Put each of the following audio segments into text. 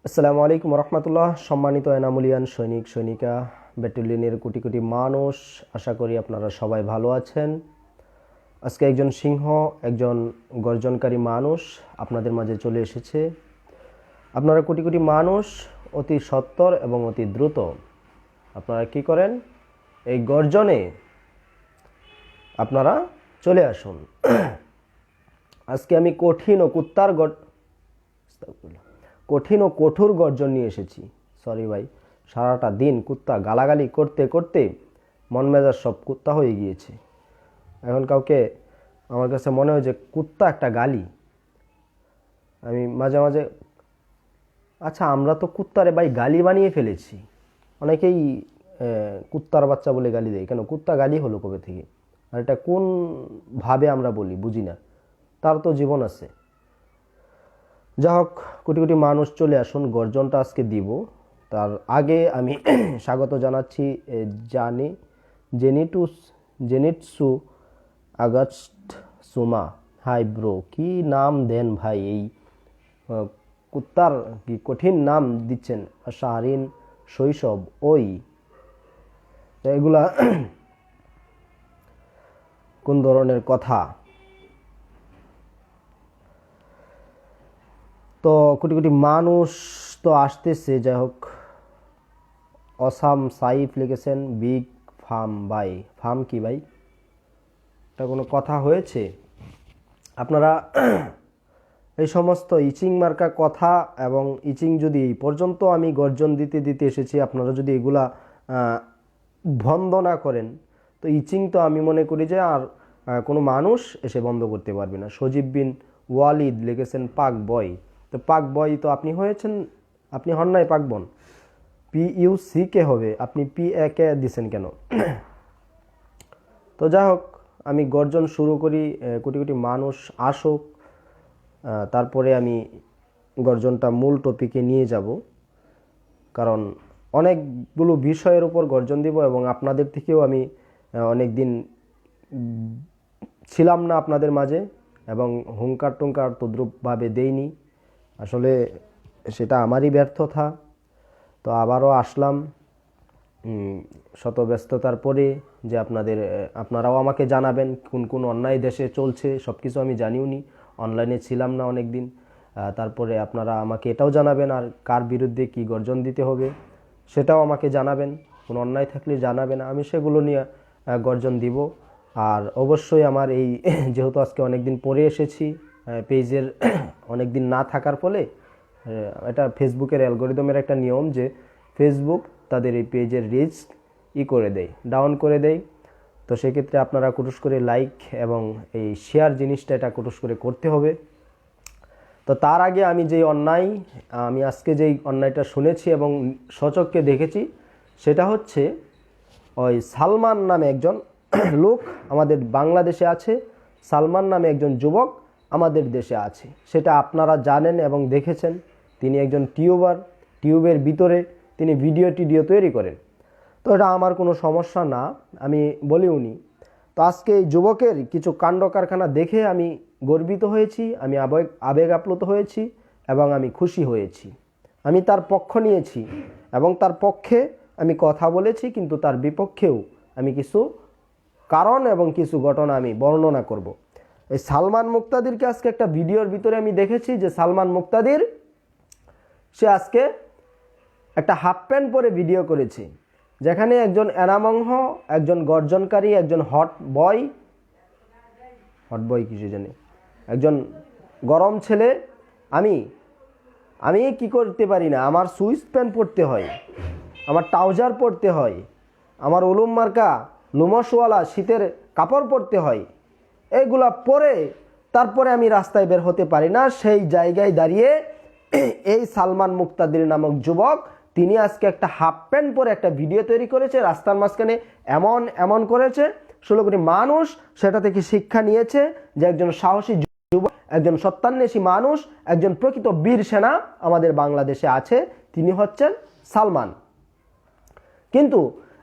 আসসালামু আলাইকুম রহমতুল্লাহ। সম্মানিত এনামুলিয়ান সৈনিক সৈনিকা, ব্যাটালিয়নের কোটি কোটি মানুষ, আশা করি আপনারা সবাই ভালো আছেন। আজকে একজন সিংহ, একজন গর্জনকারী মানুষ আপনাদের মাঝে চলে এসেছে। আপনারা কোটি কোটি মানুষ অতি সত্বর এবং অতি দ্রুত আপনারা কি করেন, এই গর্জনে আপনারা চলে আসুন। আজকে আমি কঠিন ও কঠোর গর্জন নিয়ে এসেছি। সরি ভাই, সারাটা দিন কুত্তা গালাগালি করতে করতে মন মেজাজ সব কুত্তা হয়ে গিয়েছে। এখন কাউকে আমার কাছে মনে হয় যে কুত্তা একটা গালি। আমি মাঝে মাঝে আচ্ছা, আমরা তো কুত্তারে ভাই গালি বানিয়ে ফেলেছি। অনেকেই কুত্তার বাচ্চা বলে গালি দেয়। কেন কুত্তা গালি হলো কবে থেকে? আর এটা কোন ভাবে আমরা বলি বুঝি না। তার তো জীবন আছে। যা হোক, কোটি কোটি মানুষ চলে আসুন, গর্জনটা আজকে দিব। তার আগে আমি স্বাগত জানাচ্ছি জেনিটসু আগস্ট সুমা। হাই ব্রো, কি নাম দেন ভাই, এই কুত্তার কি কঠিন নাম দিচ্ছেন। শাহরিন শৈশব, ওই এগুলা কোন ধরনের কথা? তো কোটি কোটি মানুষ তো আসতেছে। যাই হোক, অসাম সাইফ লিখেছেন বিগ ফার্ম বাই। ফার্ম কি ভাই? এটা কোনো কথা হয়েছে? আপনারা এই সমস্ত ইচিং মার্কা কথা এবং ইচিং যদি এই পর্যন্ত আমি গর্জন দিতে দিতে এসেছি, আপনারা যদি এগুলা বন্ধ না করেন, তো ইচিং তো আমি মনে করি যে আর কোনো মানুষ এসে বন্ধ করতে পারবে না। সজীব বিন ওয়ালিদ লিখেছেন পাক বয়। তো পাক বয় তো আপনি হয়েছেন, আপনি হন নাই পাক বন। PUC কে হবে, আপনি PA কে দিছেন কেন? তো যাই হোক, আমি গর্জন শুরু করি। কোটি কোটি মানুষ আসুক, তারপরে আমি গর্জনটা মূল টপিকে নিয়ে যাব। কারণ অনেকগুলো বিষয়ের উপর গর্জন দিব এবং আপনাদের থেকেও আমি অনেক দিন ছিলাম না আপনাদের মাঝে এবং হুঙ্কার টুঙ্কার তদ্রূপভাবে দেইনি। আসলে সেটা আমারই ব্যর্থতা। তো আবারও আসলাম শত ব্যস্ততার পরে, যে আপনারাও আমাকে জানাবেন কোন কোন অন্যায় দেশে চলছে। সব কিছু আমি জানিও নি, অনলাইনে ছিলাম না অনেক দিন। তারপরে আপনারা আমাকে এটাও জানাবেন, আর কার বিরুদ্ধে কি গর্জন দিতে হবে সেটাও আমাকে জানাবেন। কোনো অন্যায় থাকলে জানাবেন, আমি সেগুলো নিয়ে গর্জন দিব। আর অবশ্যই আমার এই যেহেতু আজকে অনেক দিন পরে এসেছি, পেজের অনেক দিন না থাকার ফলে, এটা ফেসবুকের অ্যালগরিদমের একটা নিয়ম যে ফেসবুক তাদের এই পেজের রিচ করে দেয়, ডাউন করে দেয়। তো সেক্ষেত্রে আপনারা কুটুস করে লাইক এবং এই শেয়ার জিনিসটা এটা কুটুস করে করতে হবে। তো তার আগে আমি আজকে যেই অন্যায়টা শুনেছি এবং সচক্ষে দেখেছি, সেটা হচ্ছে ওই সালমান নামে একজন লোক আমাদের বাংলাদেশে আছে। সালমান নামে একজন যুবক আমাদের দেশে আছে, সেটা আপনারা জানেন এবং দেখেছেন। তিনি একজন টিউবের ভিতরে তিনি ভিডিও তৈরি করেন। তো এটা আমার কোনো সমস্যা না, আমি বলিওনি। তো আজকে এই যুবকের কিছু কাণ্ড কারখানা দেখে আমি গর্বিত হয়েছি, আমি আবেগ আপ্লুত হয়েছি এবং আমি খুশি হয়েছি। আমি তার পক্ষ নিয়েছি এবং তার পক্ষে আমি কথা বলেছি, কিন্তু তার বিপক্ষেও আমি কিছু কারণ এবং কিছু ঘটনা আমি বর্ণনা করব। এই সালমান মুক্তাদিরকে আজকে একটা ভিডিওর ভিতরে আমি দেখেছি যে সালমান মুক্তাদির সে আজকে একটা হাফ প্যান্ট পরে ভিডিও করেছে, যেখানে একজন এনামংহ, একজন গর্জনকারী, একজন হট বয় কিছু জানে, একজন গরম ছেলে। আমি কি করতে পারি না, আমার সুইচ প্যান্ট পরতে হয়, আমার ট্রাউজার পরতে হয়, আমার উলুম মার্কা লুমসওয়ালা শীতের কাপড় পরতে হয়। এইগুলা পরে তারপরে আমি রাস্তায় বের হতে পারি না। সেই জায়গায় দাঁড়িয়ে এই সালমান মুক্তাদির নামক যুবক, তিনি আজকে একটা হাফ প্যান্ট পরে একটা ভিডিও তৈরি করেছে, রাস্তার মাঝখানে এমন করেছে। 16 কোটি মানুষ সেটা থেকে শিক্ষা নিয়েছে যে একজন সাহসী যুবক, একজন সত্যান্বেষী মানুষ, একজন প্রকৃত বীর সেনা আমাদের বাংলাদেশে আছে, তিনি হচ্ছেন সালমান। কিন্তু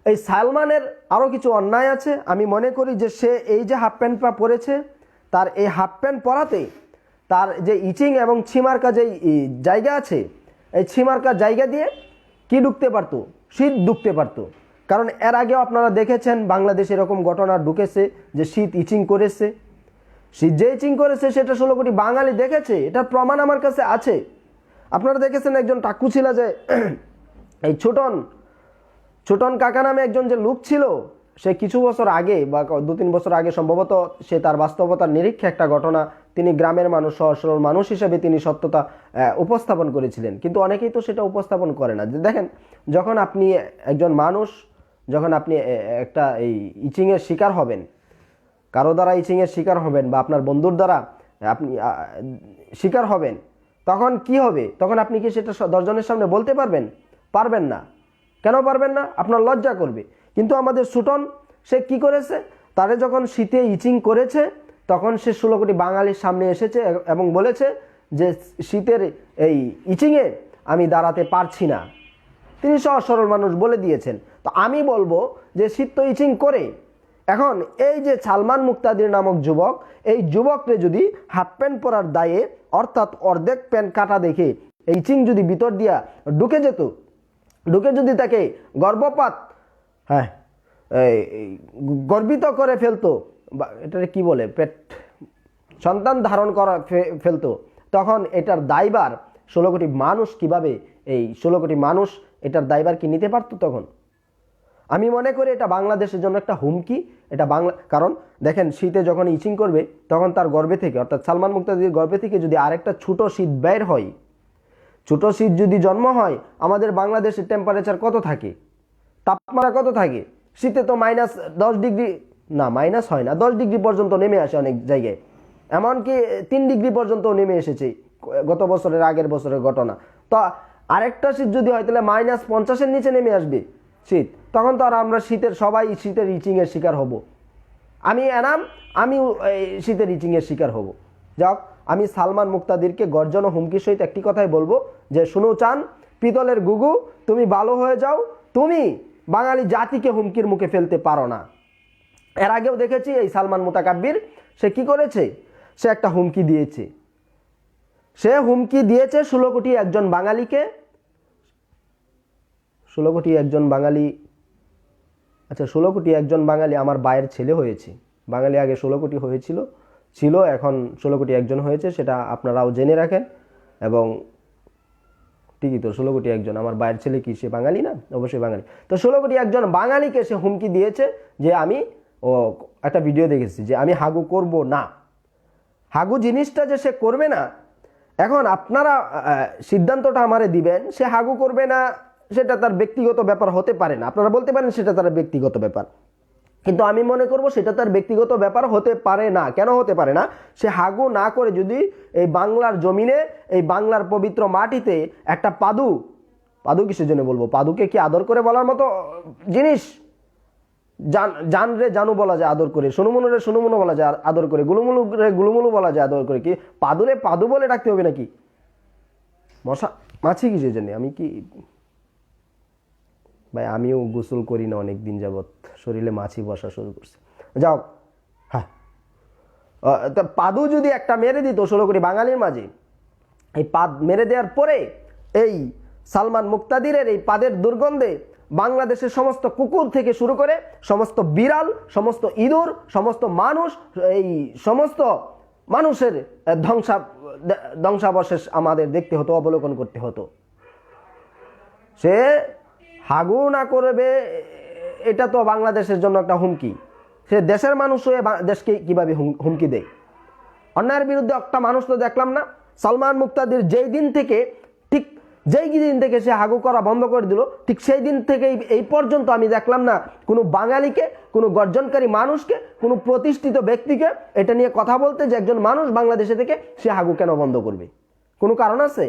এই সালমানের আরও কিছু অন্যায় আছে। আমি মনে করি যে সে এই যে হাফ প্যান্ট পরেছে, তার এই হাফ প্যান্ট পরাতে তার যে ইচিং এবং ছিমার্কা যে জায়গা আছে, এই ছিমার্কার জায়গা দিয়ে কি ঢুকতে পারতো, শীত ঢুকতে পারতো। কারণ এর আগেও আপনারা দেখেছেন বাংলাদেশে এরকম ঘটনা ঢুকেছে যে শীত ইচিং করেছে। শীত যে ইচিং করেছে সেটা 16 কোটি বাঙালি দেখেছে, এটার প্রমাণ আমার কাছে আছে। আপনারা দেখেছেন একজন টাকু ছিল যে এই ছোটন কাকা নামে একজন যে লোক ছিল, সে কিছু বছর আগে বা 2-3 বছর আগে সম্ভবত সে তার বাস্তবতার নিরীক্ষে একটা ঘটনা তিনি গ্রামের মানুষ, সহজ সরল মানুষ হিসেবে তিনি সত্যতা উপস্থাপন করেছিলেন। কিন্তু অনেকেই তো সেটা উপস্থাপন করে না। যে দেখেন, যখন আপনি একজন মানুষ, যখন আপনি একটা এই ইচিংয়ের শিকার হবেন, কারো দ্বারা ইচিংয়ের শিকার হবেন বা আপনার বন্ধুর দ্বারা আপনি শিকার হবেন, তখন কি হবে? তখন আপনি কি সেটা 10 জনের সামনে বলতে পারবেন? পারবেন না। কেন পারবেন না? আপনার লজ্জা করবে। কিন্তু আমাদের সুটন সে কি করেছে? তারে যখন শীতে ইচিং করেছে তখন সে 16 কোটি বাঙালির সামনে এসেছে এবং বলেছে যে শীতের এই ইচিংয়ে আমি দাঁড়াতে পারছি না। তিনি সহজ সরল মানুষ বলে দিয়েছেন। তো আমি বলবো যে শীত তো ইচিং করে। এখন এই যে সালমান মুক্তাদির নামক যুবক, এই যুবককে যদি হাফ প্যান্ট পরার দায়ে, অর্থাৎ অর্ধেক প্যান্ট কাটা দেখে এই ইচিং যদি ভিতর দিয়া ঢুকে যেত, ঢুকে যদি তাকে গর্ভপাত গর্বিত করে ফেলতো, বা এটা কি বলে, পেট সন্তান ধারণ করা ফেলতো, তখন এটার দায়ভার 16 কোটি মানুষ কিভাবে, এই 16 কোটি মানুষ এটার দায়ভার কি নিতে পারতো? তখন আমি মনে করি এটা বাংলাদেশের জন্য একটা হুমকি। এটা কারণ দেখেন, শীতে যখন ইচিং করবে তখন তার গর্ভে থেকে, অর্থাৎ সালমান মুক্তাদির গর্ভে থেকে যদি আরেকটা ছোট শীত বের হয়, ছোট শীত যদি জন্ম হয়, আমাদের বাংলাদেশের টেম্পারেচার কত থাকে, তাপমাত্রা কত থাকে? শীতে তো -10 ডিগ্রি, না মাইনাস হয় না, 10 ডিগ্রি পর্যন্ত নেমে আসে অনেক জায়গায়, এমনকি 3 ডিগ্রি পর্যন্ত নেমে এসেছে গত বছরের, আগের বছরের ঘটনা। তো আরেকটা শীত যদি হয় তাহলে -50-এর নিচে নেমে আসবে শীত। তখন তো আর আমরা সবাই শীতের ইচিংয়ের শিকার হব। আমি শীতের ইচিংয়ের শিকার হব। যাক, আমি সালমান মুক্তাদিরকে গর্জন ও হুমকির সহিত একটি কথাই বলবো যে, শুনো চান পিতলের গুগু, তুমি ভালো হয়ে যাও, তুমি বাঙালি জাতিকে হুমকির মুখে ফেলতে পারো না। এর আগেও দেখেছি এই সালমান মুতাকাব্বির সে কি করেছে, সে একটা হুমকি দিয়েছে। সে হুমকি দিয়েছে 16 কোটি একজন বাঙালিকে। 16 কোটি একজন বাঙালি, আচ্ছা 16 কোটি একজন বাঙালি আমার ভাইয়ের ছেলে হয়েছে। বাঙালি আগে 16 কোটি ছিল, এখন 16 কোটি একজন হয়েছে, সেটা আপনারাও জেনে রাখেন। এবং ঠিকই তো, 16 কোটি একজন আমার ভাইয়ের ছেলে কি সে বাঙালি না? অবশ্যই বাঙালি। তো 16 কোটি একজন বাঙালিকে সে হুমকি দিয়েছে যে আমি একটা ভিডিও দেখেছি যে আমি হাগু করব না। হাগু জিনিসটা যে সে করবে না, এখন আপনারা সিদ্ধান্তটা আমারে দিবেন। সে হাগু করবে না, সেটা তার ব্যক্তিগত ব্যাপার হতে পারে না। আপনারা বলতে পারেন সেটা তার ব্যক্তিগত ব্যাপার, কিন্তু আমি মনে করব সেটা তার ব্যক্তিগত ব্যাপার হতে পারে না। কেন হতে পারে না? সে হাগু না করে যদি এই বাংলার জমিনে, এই বাংলার পবিত্র মাটিতে একটা পাদু কিসের জন্য বলবো, পাদুকে কি আদর করে বলার মতো জিনিস? জান রে জানু বলা যায় আদর করে, সুনুমুনু রে সুনুমুনু বলা যায় আদর করে, গুলুমুলু রে গুলুমুলু বলা যায় আদর করে, কি পাদু রে পাদু বলে ডাকতে হবে নাকি? মাছি কিসের জন্য? আমি কি ভাই, আমিও গোসল করি না অনেক দিন যাবৎ, শরীরে মাছি বসা শুরু করছে। যাও, হ্যাঁ, পাদু যদি একটা মেরে দিত 16 কোটি বাঙালির মাঝে, এই পাদ মেরে দেওয়ার পরে এই সালমান মুক্তাদিরের এই পাদের দুর্গন্ধে বাংলাদেশের সমস্ত কুকুর থেকে শুরু করে সমস্ত বিড়াল, সমস্ত ইঁদুর, সমস্ত মানুষ, এই সমস্ত মানুষের ধ্বংসাবশেষ আমাদের দেখতে হতো, অবলোকন করতে হতো। সে হাগু না করবে, এটা তো বাংলাদেশের জন্য একটা হুমকি। সে দেশের মানুষ হয়ে দেশকে কিভাবে হুমকি দেয়? অন্যায়ের বিরুদ্ধে একটা মানুষ তো দেখলাম না। সালমান মুক্তাদির যেই দিন থেকে সে হাগু করা বন্ধ করে দিল, ঠিক সেই দিন থেকে এই পর্যন্ত আমি দেখলাম না কোনো বাঙালিকে, কোনো গর্জনকারী মানুষকে, কোনো প্রতিষ্ঠিত ব্যক্তিকে এটা নিয়ে কথা বলতে যে একজন মানুষ বাংলাদেশে থেকে সে হাগু কেন বন্ধ করবে। কোনো কারণ আছে?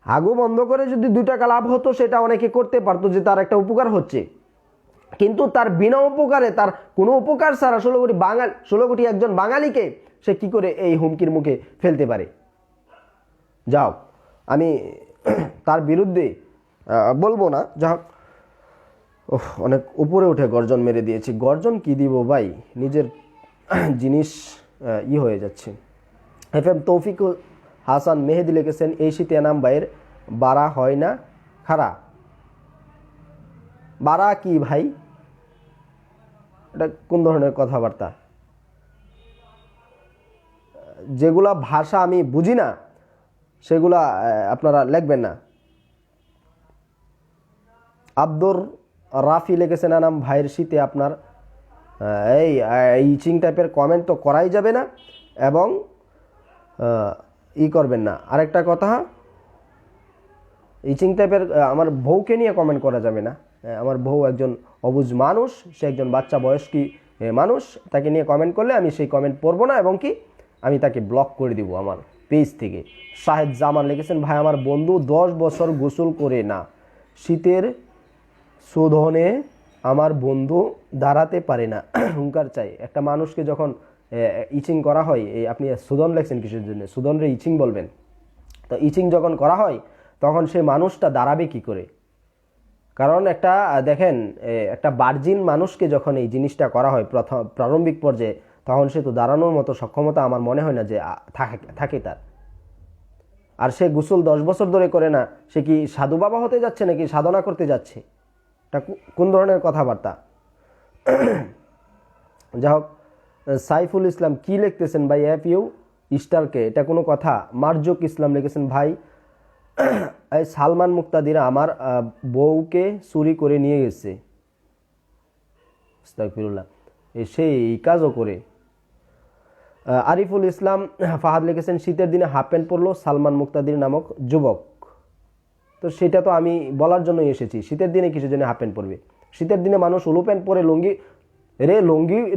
হাগু বন্ধ করে যদি 2 টাকা লাভ হতো সেটা অনেকে করতে পারতো, যে তার একটা উপকার হচ্ছে। কিন্তু তার বিনা উপকারে, তার কোনো উপকার ছাড়া 16 কোটি একজন বাঙালিকে সে কি করে এই হুমকির মুখে ফেলতে পারে? যাও, আমি তার বিরুদ্ধে বলবো না। যা অনেক উপরে উঠে গর্জন মেরে দিয়েছি। গর্জন কি দিব ভাই, নিজের জিনিস হয়ে যাচ্ছে। FM তৌফিকুল হাসান মেহেদি লিখেছেন, এই শীতে এনাম ভাইয়ের বাড়া হয় না খাড়া। বাড়া কি ভাই, এটা কোন ধরনের কথাবার্তা? যেগুলা ভাষা আমি বুঝি না সেগুলা আপনারা লিখবেন না। আব্দুর রাফি লিখেছেন আনাম ভাইয়ের শীতে আপনার এই ইচিং টাইপের কমেন্ট তো করাই যাবে না এবং করবেন না। আরেকটা কথা, ইচিং টাইপের আমার বউকে নিয়ে কমেন্ট করা যাবে না। আমার বউ একজন অবুঝ মানুষ, সে একজন বাচ্চা বয়স্কী মানুষ, তাকে নিয়ে কমেন্ট করলে আমি সেই কমেন্ট পড়বো না এবং কি আমি তাকে ব্লক করে দিব আমার পেজ থেকে। শাহেদ জামান লিখেছেন ভাই আমার বন্ধু 10 বছর গোসল করে না, শীতের শোধনে আমার বন্ধু দাঁড়াতে পারে না, হুঙ্কার চাই। একটা মানুষকে যখন ইচিং করা হয়, আপনি শোধন লেখছেন কিসের জন্য? শোধনরে ইচিং বলবেন। তো ইচিং যখন করা হয় তখন সেই মানুষটা দাঁড়াবে কি করে? কারণ একটা দেখেন, একটা বার্জিন মানুষকে যখন এই জিনিসটা করা হয় প্রারম্ভিক পর্যায়ে, তখন সে তো দাঁড়ানোর মতো সক্ষমতা আমার মনে হয় না যে থাকে তার। আর সে গোসল 10 বছর ধরে করে না, সে কি সাধু বাবা হতে যাচ্ছে নাকি সাধনা করতে যাচ্ছে? এটা কোন ধরনের কথাবার্তা? যাই হোক, সাইফুল ইসলাম কি লিখতেছেন ভাই? এফ ইউ স্টারকে, এটা কোনো কথা? মার্জুক ইসলাম লিখেছেন ভাই এই সালমান মুক্তাদির আমার বউকে চুরি করে নিয়ে গেছে, আস্তাগফিরুল্লাহ, সে এই কাজও করে। আরিফুল ইসলাম ফাহাদ লিখেছেন শীতের দিনে হাফ প্যান্ট পরলো সালমান মুক্তাদির নামক যুবক। তো সেটা তো আমি বলার জন্যই এসেছি, শীতের দিনে কিসের জন্য হাফ প্যান্ট পরবে? শীতের দিনে মানুষ উলু প্যান্ট পরে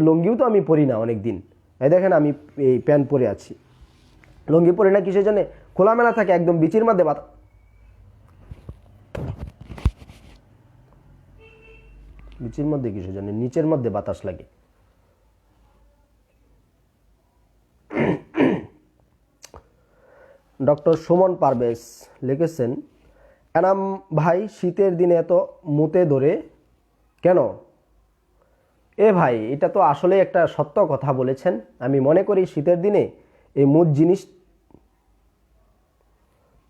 লুঙ্গিও তো আমি পরি না অনেক দিন। এই দেখেন আমি এই প্যান্ট পরে আছি, লুঙ্গি পরি না কিসের জন্য? খোলামেলা থাকে একদম, বিচির মধ্যে বিচির মধ্যে কিসের জন্য? নিচের মধ্যে বাতাস লাগে। ডক্টর সুমন পারভেজ লিখেছেন এনাম ভাই শীতের দিনে এত মুতে ধরে কেন? ভাই, এটা তো আসলে একটা সত্য কথা বলেছেন। আমি মনে করি শীতের দিনে এই মুত জিনিস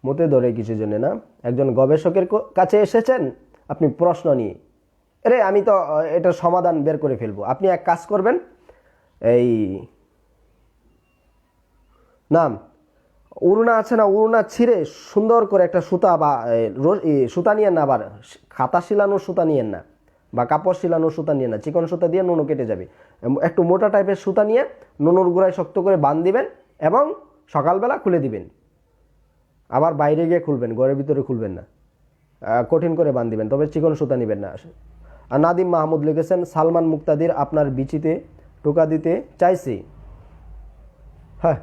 মুতে ধরে কিছু জন্য না। একজন গবেষকের কাছে এসেছেন আপনি প্রশ্ন নিয়ে, আমি তো এটার সমাধান বের করে ফেলবো। আপনি এক কাজ করবেন, এই নাম উড়না আছে না, উড়না ছিঁড়ে সুন্দর করে একটা সুতা বা সুতা নিয়েন না, আবার খাতা শিলানোর সুতা নিয়েন না বা কাপড় শিলানোর সুতা নিয়ে না, চিকন সুতা দিয়ে নুনু কেটে যাবে। একটু মোটা টাইপের সুতা নিয়ে নুনুর গুঁড়ায় শক্ত করে বাঁধ দিবেন এবং সকালবেলা খুলে দিবেন। আবার বাইরে গিয়ে খুলবেন, ঘরের ভিতরে খুলবেন না, কঠিন করে বাঁধ দিবেন, তবে চিকন সুতা নেবেন না। আর নাদিম মাহমুদ লিখেছেন সালমান মুক্তাদির আপনার বিচিতে টোকা দিতে চাইছে। হ্যাঁ,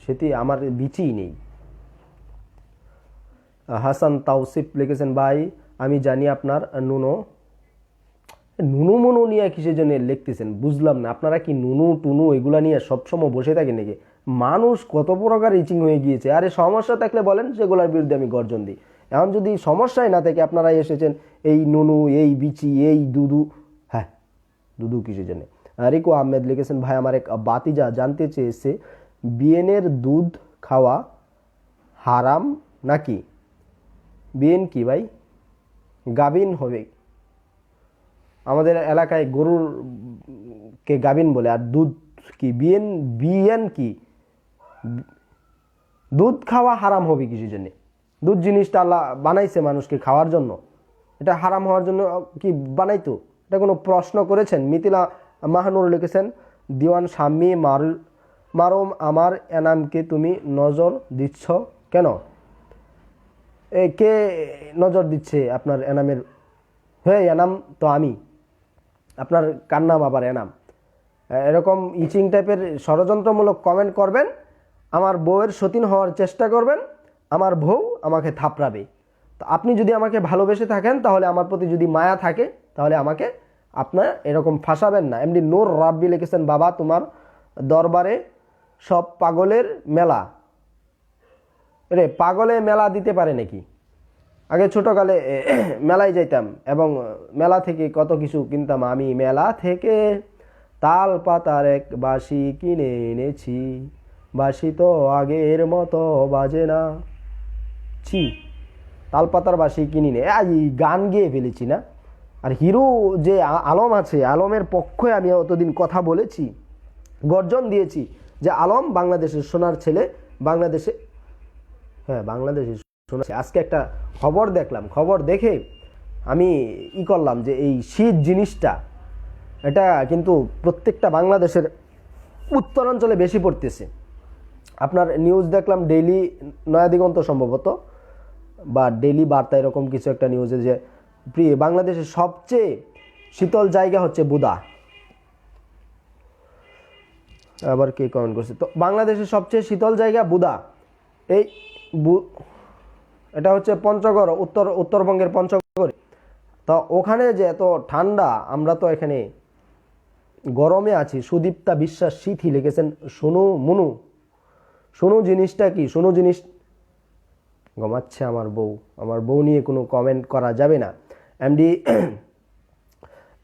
সেটি আমার বিচিই নেই। হাসান তাওসিফ লিখেছেন ভাই আমি জানি আপনার নুনো মুনু নিয়ে কিসের জন্য লিখতেছেন বুঝলাম না। আপনারা কি নুনু টুনু এগুলা নিয়ে সবসময় বসে থাকেন নাকি? মানুষ কত প্রকার ইচিং হয়ে গিয়েছে। আরে সমস্যা থাকলে বলেন, সেগুলোর বিরুদ্ধে আমি গর্জন দিই। এখন যদি সমস্যাই না থাকে, আপনারা এসেছেন এই নুনু, এই বিচি, এই দুদু। হ্যাঁ, দুদু কিসের জন্য? রিকো আহমেদ লিখেছেন ভাই আমার এক বাতিজা জানতে চেয়েছে বিয়েনের দুধ খাওয়া হারাম নাকি? বিয়েন কি ভাই? গাভিন হবে। আমাদের এলাকায় গরুর কে গাভিন বলে, আর দুধ কি? বিয়েন কি? দুধ খাওয়া হারাম হবে কিসের জন্য? দুধ জিনিসটা আল্লাহ বানাইছে মানুষকে খাওয়ার জন্য, এটা হারাম হওয়ার জন্য কি বানাইতো? এটা কোনো প্রশ্ন করেছেন? মিথিলা মাহানুর লিখেছেন দিওয়ান স্বামী মারুম আমার এনামকে তুমি নজর দিচ্ছ কেন? কে নজর দিচ্ছে আপনার এনামের? হ্যাঁ, এনাম তো আমি, আপনার কার নাম আবার এনাম? এরকম ইচিং টাইপের ষড়যন্ত্রমূলক কমেন্ট করবেন, আমার বউয়ের সতীন হওয়ার চেষ্টা করবেন, আমার বউ আমাকে থাপড়াবে। তো আপনি যদি আমাকে ভালোবেসে থাকেন, তাহলে আমার প্রতি যদি মায়া থাকে, তাহলে আমাকে আপনার এরকম ফাঁসাবেন না। এমনি নূর রাব্বি লিখেছেন বাবা তোমার দরবারে সব পাগলের মেলা। পাগলে মেলা দিতে পারে নাকি? আগে ছোটকালে মেলায় যাইতাম এবং মেলা থেকে কত কিছু কিনতাম। আমি মেলা থেকে তাল পাতার এক বাঁশি কিনে এনেছি, বাঁশি তো আগের মতো বাজে না। ছি, তালপাতার বাসি কিনি নে, এই গান গেয়ে ফেলেছি না। আর হিরো যে আলম আছে, আলমের পক্ষে আমি অতদিন কথা বলেছি, গর্জন দিয়েছি যে আলম বাংলাদেশের সোনার ছেলে, বাংলাদেশে, হ্যাঁ বাংলাদেশের সোনার ছেলে। আজকে একটা খবর দেখলাম, খবর দেখে আমি করলাম যে এই শীত জিনিসটা, এটা কিন্তু প্রত্যেকটা বাংলাদেশের উত্তরাঞ্চলে বেশি পড়তেছে। আপনার নিউজ দেখলাম ডেইলি নয়াদিগন্ত সম্ভবত, বা ডেইলি বার্তা, এরকম কিছু একটা নিউজে, যে বাংলাদেশের সবচেয়ে শীতল জায়গা হচ্ছে বুদা। আবার কে কমেন্ট করছে, তো বাংলাদেশের সবচেয়ে শীতল জায়গা বুদা। এই এটা হচ্ছে পঞ্চগড়, উত্তরবঙ্গের পঞ্চগড়ে। তো ওখানে যে এত ঠান্ডা, আমরা তো এখানে গরমে আছি। সুদীপ্তা বিশ্বাস শীতই লিখেছেন। শুনু জিনিসটা কি, শুনু জিনিস ঘুমাচ্ছে আমার বউ নিয়ে কোনো কমেন্ট করা যাবে না। এমডি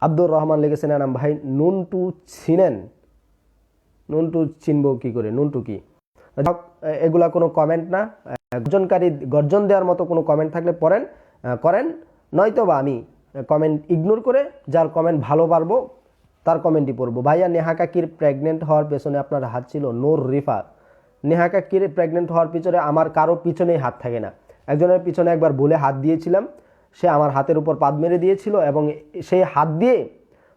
আব্দুর রহমান লিখেছেন নাম ভাই নুনটু ছিনেন, নুনটু চিনবো কি করে, নুনটু কি, এগুলা কোনো কমেন্ট না। গর্জন দেওয়ার মতো কোনো কমেন্ট থাকলে করেন, নয়তো বা আমি কমেন্ট ইগনোর করে যার কমেন্ট ভালো পারবো তার কমেন্টই পড়বো। ভাইয়া নেহা কাকির প্রেগনেন্ট হওয়ার পেছনে আপনার হাত ছিল? নূর রিফা, নেহা কাকির প্রেগনেন্ট হওয়ার পিছনে আমার কারো পিছনেই হাত থাকে না। একজনের পিছনে একবার ভুলে হাত দিয়েছিলাম, সে আমার হাতের উপর পাদ মেরে দিয়েছিল, এবং সেই হাত দিয়ে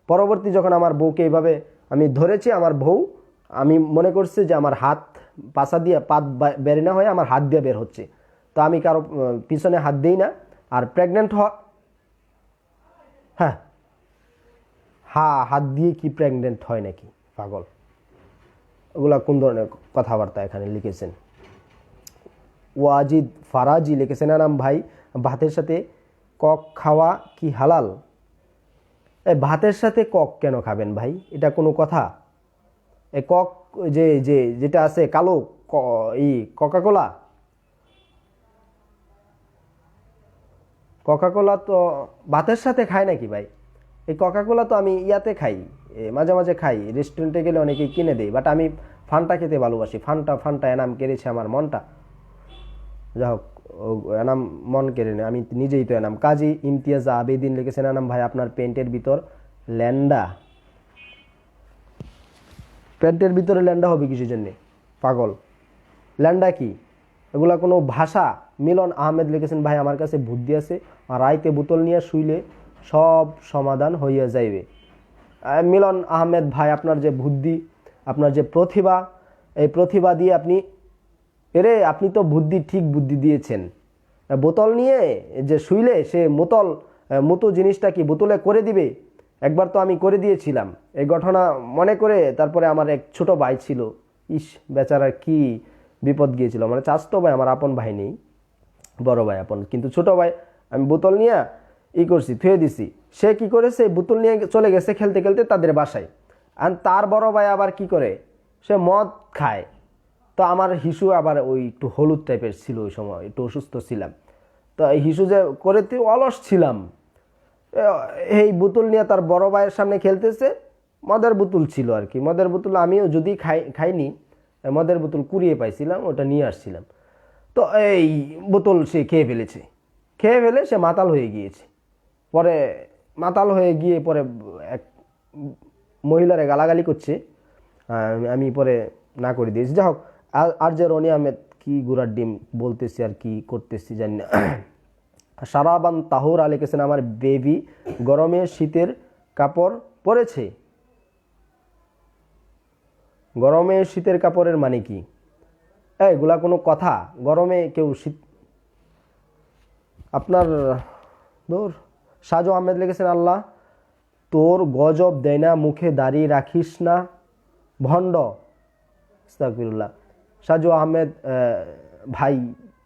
পরবর্তী যখন আমার বউকে এইভাবে আমি ধরেছি, আমার বউ আমি মনে করছি যে আমার হাত পাশা দিয়ে পাদ বের না হয়ে আমার হাত দিয়ে বের হচ্ছে। তো আমি কারো পিছনে হাত দিই না। আর প্রেগনেন্ট হ্যাঁ, হাত দিয়ে কি প্রেগনেন্ট হয় নাকি, পাগল? ওগুলা কোন ধরনের কথাবার্তা এখানে লিখেছেন? ওয়াজিদ ফারাজি লিখেছেন নাম ভাই ভাতের সাথে কক খাওয়া কি হালাল? ভাতের সাথে কক কেন খাবেন ভাই, এটা কোনো কথা? এই কক যেটা আছে কালো, কোকাকোলা তো ভাতের সাথে খায় নাকি ভাই? এই কোকাকোলা তো আমি ইয়াতে খাই, মাঝে মাঝে খাই, রেস্টুরেন্টে গেলে অনেকেই কিনে দেয়, বাট আমি ফান্টা খেতে ভালোবাসি। ফান্টা এনাম কেড়েছে আমার মনটা। যাই হোক, এনাম মন কেড়ে নেই, আমি নিজেই তো এনাম। কাজী ইমতিয়াজ আবেদিন লিখেছেন এনাম ভাই আপনার প্যান্টের ভিতর ল্যান্ডা, প্যান্টের ভিতরে ল্যান্ডা হবে কিছুর জন্যে, পাগল? ল্যান্ডা কি, এগুলা কোনো ভাষা? মিলন আহমেদ লিখেছেন ভাই আমার কাছে বুদ্ধি আছে, আর রাইতে বোতল নিয়ে শুইলে সব সমাধান হইয়া যাইবে। মিলন আহমেদ ভাই, আপনার যে বুদ্ধি, আপনার যে প্রতিভা, এই প্রতিভা দিয়ে আপনি তো ঠিক বুদ্ধি দিয়েছেন। বোতল নিয়ে যে শুইলে সে মতো জিনিসটা কি বোতলে করে দিবে? একবার তো আমি করে দিয়েছিলাম এই ঘটনা মনে করে। তারপরে আমার এক ছোট ভাই ছিল, বেচারা কি বিপদ গিয়েছিল। মানে চাচতো ভাই, আমার আপন ভাই নেই, বড় ভাই আপন, কিন্তু ছোট ভাই। আমি বোতল নিয়ে করছি, থুয়ে দিছি। সে কি করেছে, বোতল নিয়ে চলে গেছে খেলতে খেলতে তাদের বাসায়। আর তার বড় ভাই আবার কি করে, সে মদ খায়। তো আমার হিসু আবার ওই একটু হলুদ টাইপের ছিল, ওই সময় একটু অসুস্থ ছিলাম। তো এই হিসু যে করেতে অলস ছিলাম, এই বোতল নিয়ে তার বড় ভাইয়ের সামনে খেলতেছে। মদের বোতল ছিল আর কি, মদের বোতল আমিও যদি খাইনি, মদের বোতল কুড়িয়ে পাইছিলাম, ওটা নিয়ে আসছিলাম। তো এই বোতল সে খেয়ে ফেলে সে মাতাল হয়ে গিয়েছে। পরে মাতাল হয়ে গিয়ে পরে এক মহিলারে গালাগালি করছে, আমি পরে না করে দিয়েছি। যাই হোক, আর যে রনি আহমেদ কি গুড়ার ডিম বলতেছি আর কি করতেছি জানি না। সারাবান তাহুর লিখেছেন আমার বেবি গরমে শীতের কাপড় পরেছে। গরমে শীতের কাপড়ের মানে কি? এগুলা কোনো কথা? গরমে কেউ শীত, আপনার দূর। সাজু আহমেদ লিখেছেন আল্লাহ তোর গজব দেয় না, মুখে দাড়ি রাখিস না ভণ্ড। আস্তাগফিরুল্লাহ। সাজু আহমেদ ভাই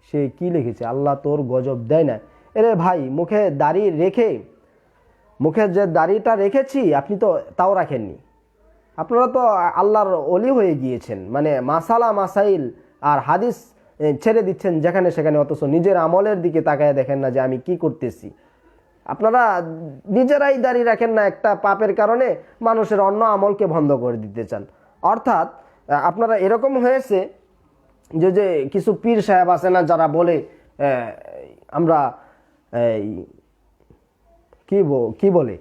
সে কি লিখেছে, আল্লাহ তোর গজব দেয় না। এরে ভাই, মুখে দাড়ি রেখে, মুখে যে দাড়িটা রেখেছি আপনি তো তাও রাখেননি। আপনারা তো আল্লাহর অলি হয়ে গিয়েছেন, মানে মাসাইল আর হাদিস ছেড়ে দিচ্ছেন যেখানে সেখানে, অথচ নিজের আমলের দিকে তাকায় দেখেন না যে আমি কি করতেছি। আপনারা নিজেরাই দাঁড়িয়ে রাখেন না, একটা পাপের কারণে মানুষের অন্য আমলকে বন্ধ করে দিতে চান। অর্থাৎ আপনারা এরকম হয়েছে যে কিছু পীর সাহেব আছে না, যারা বলে আমরা কি বলে,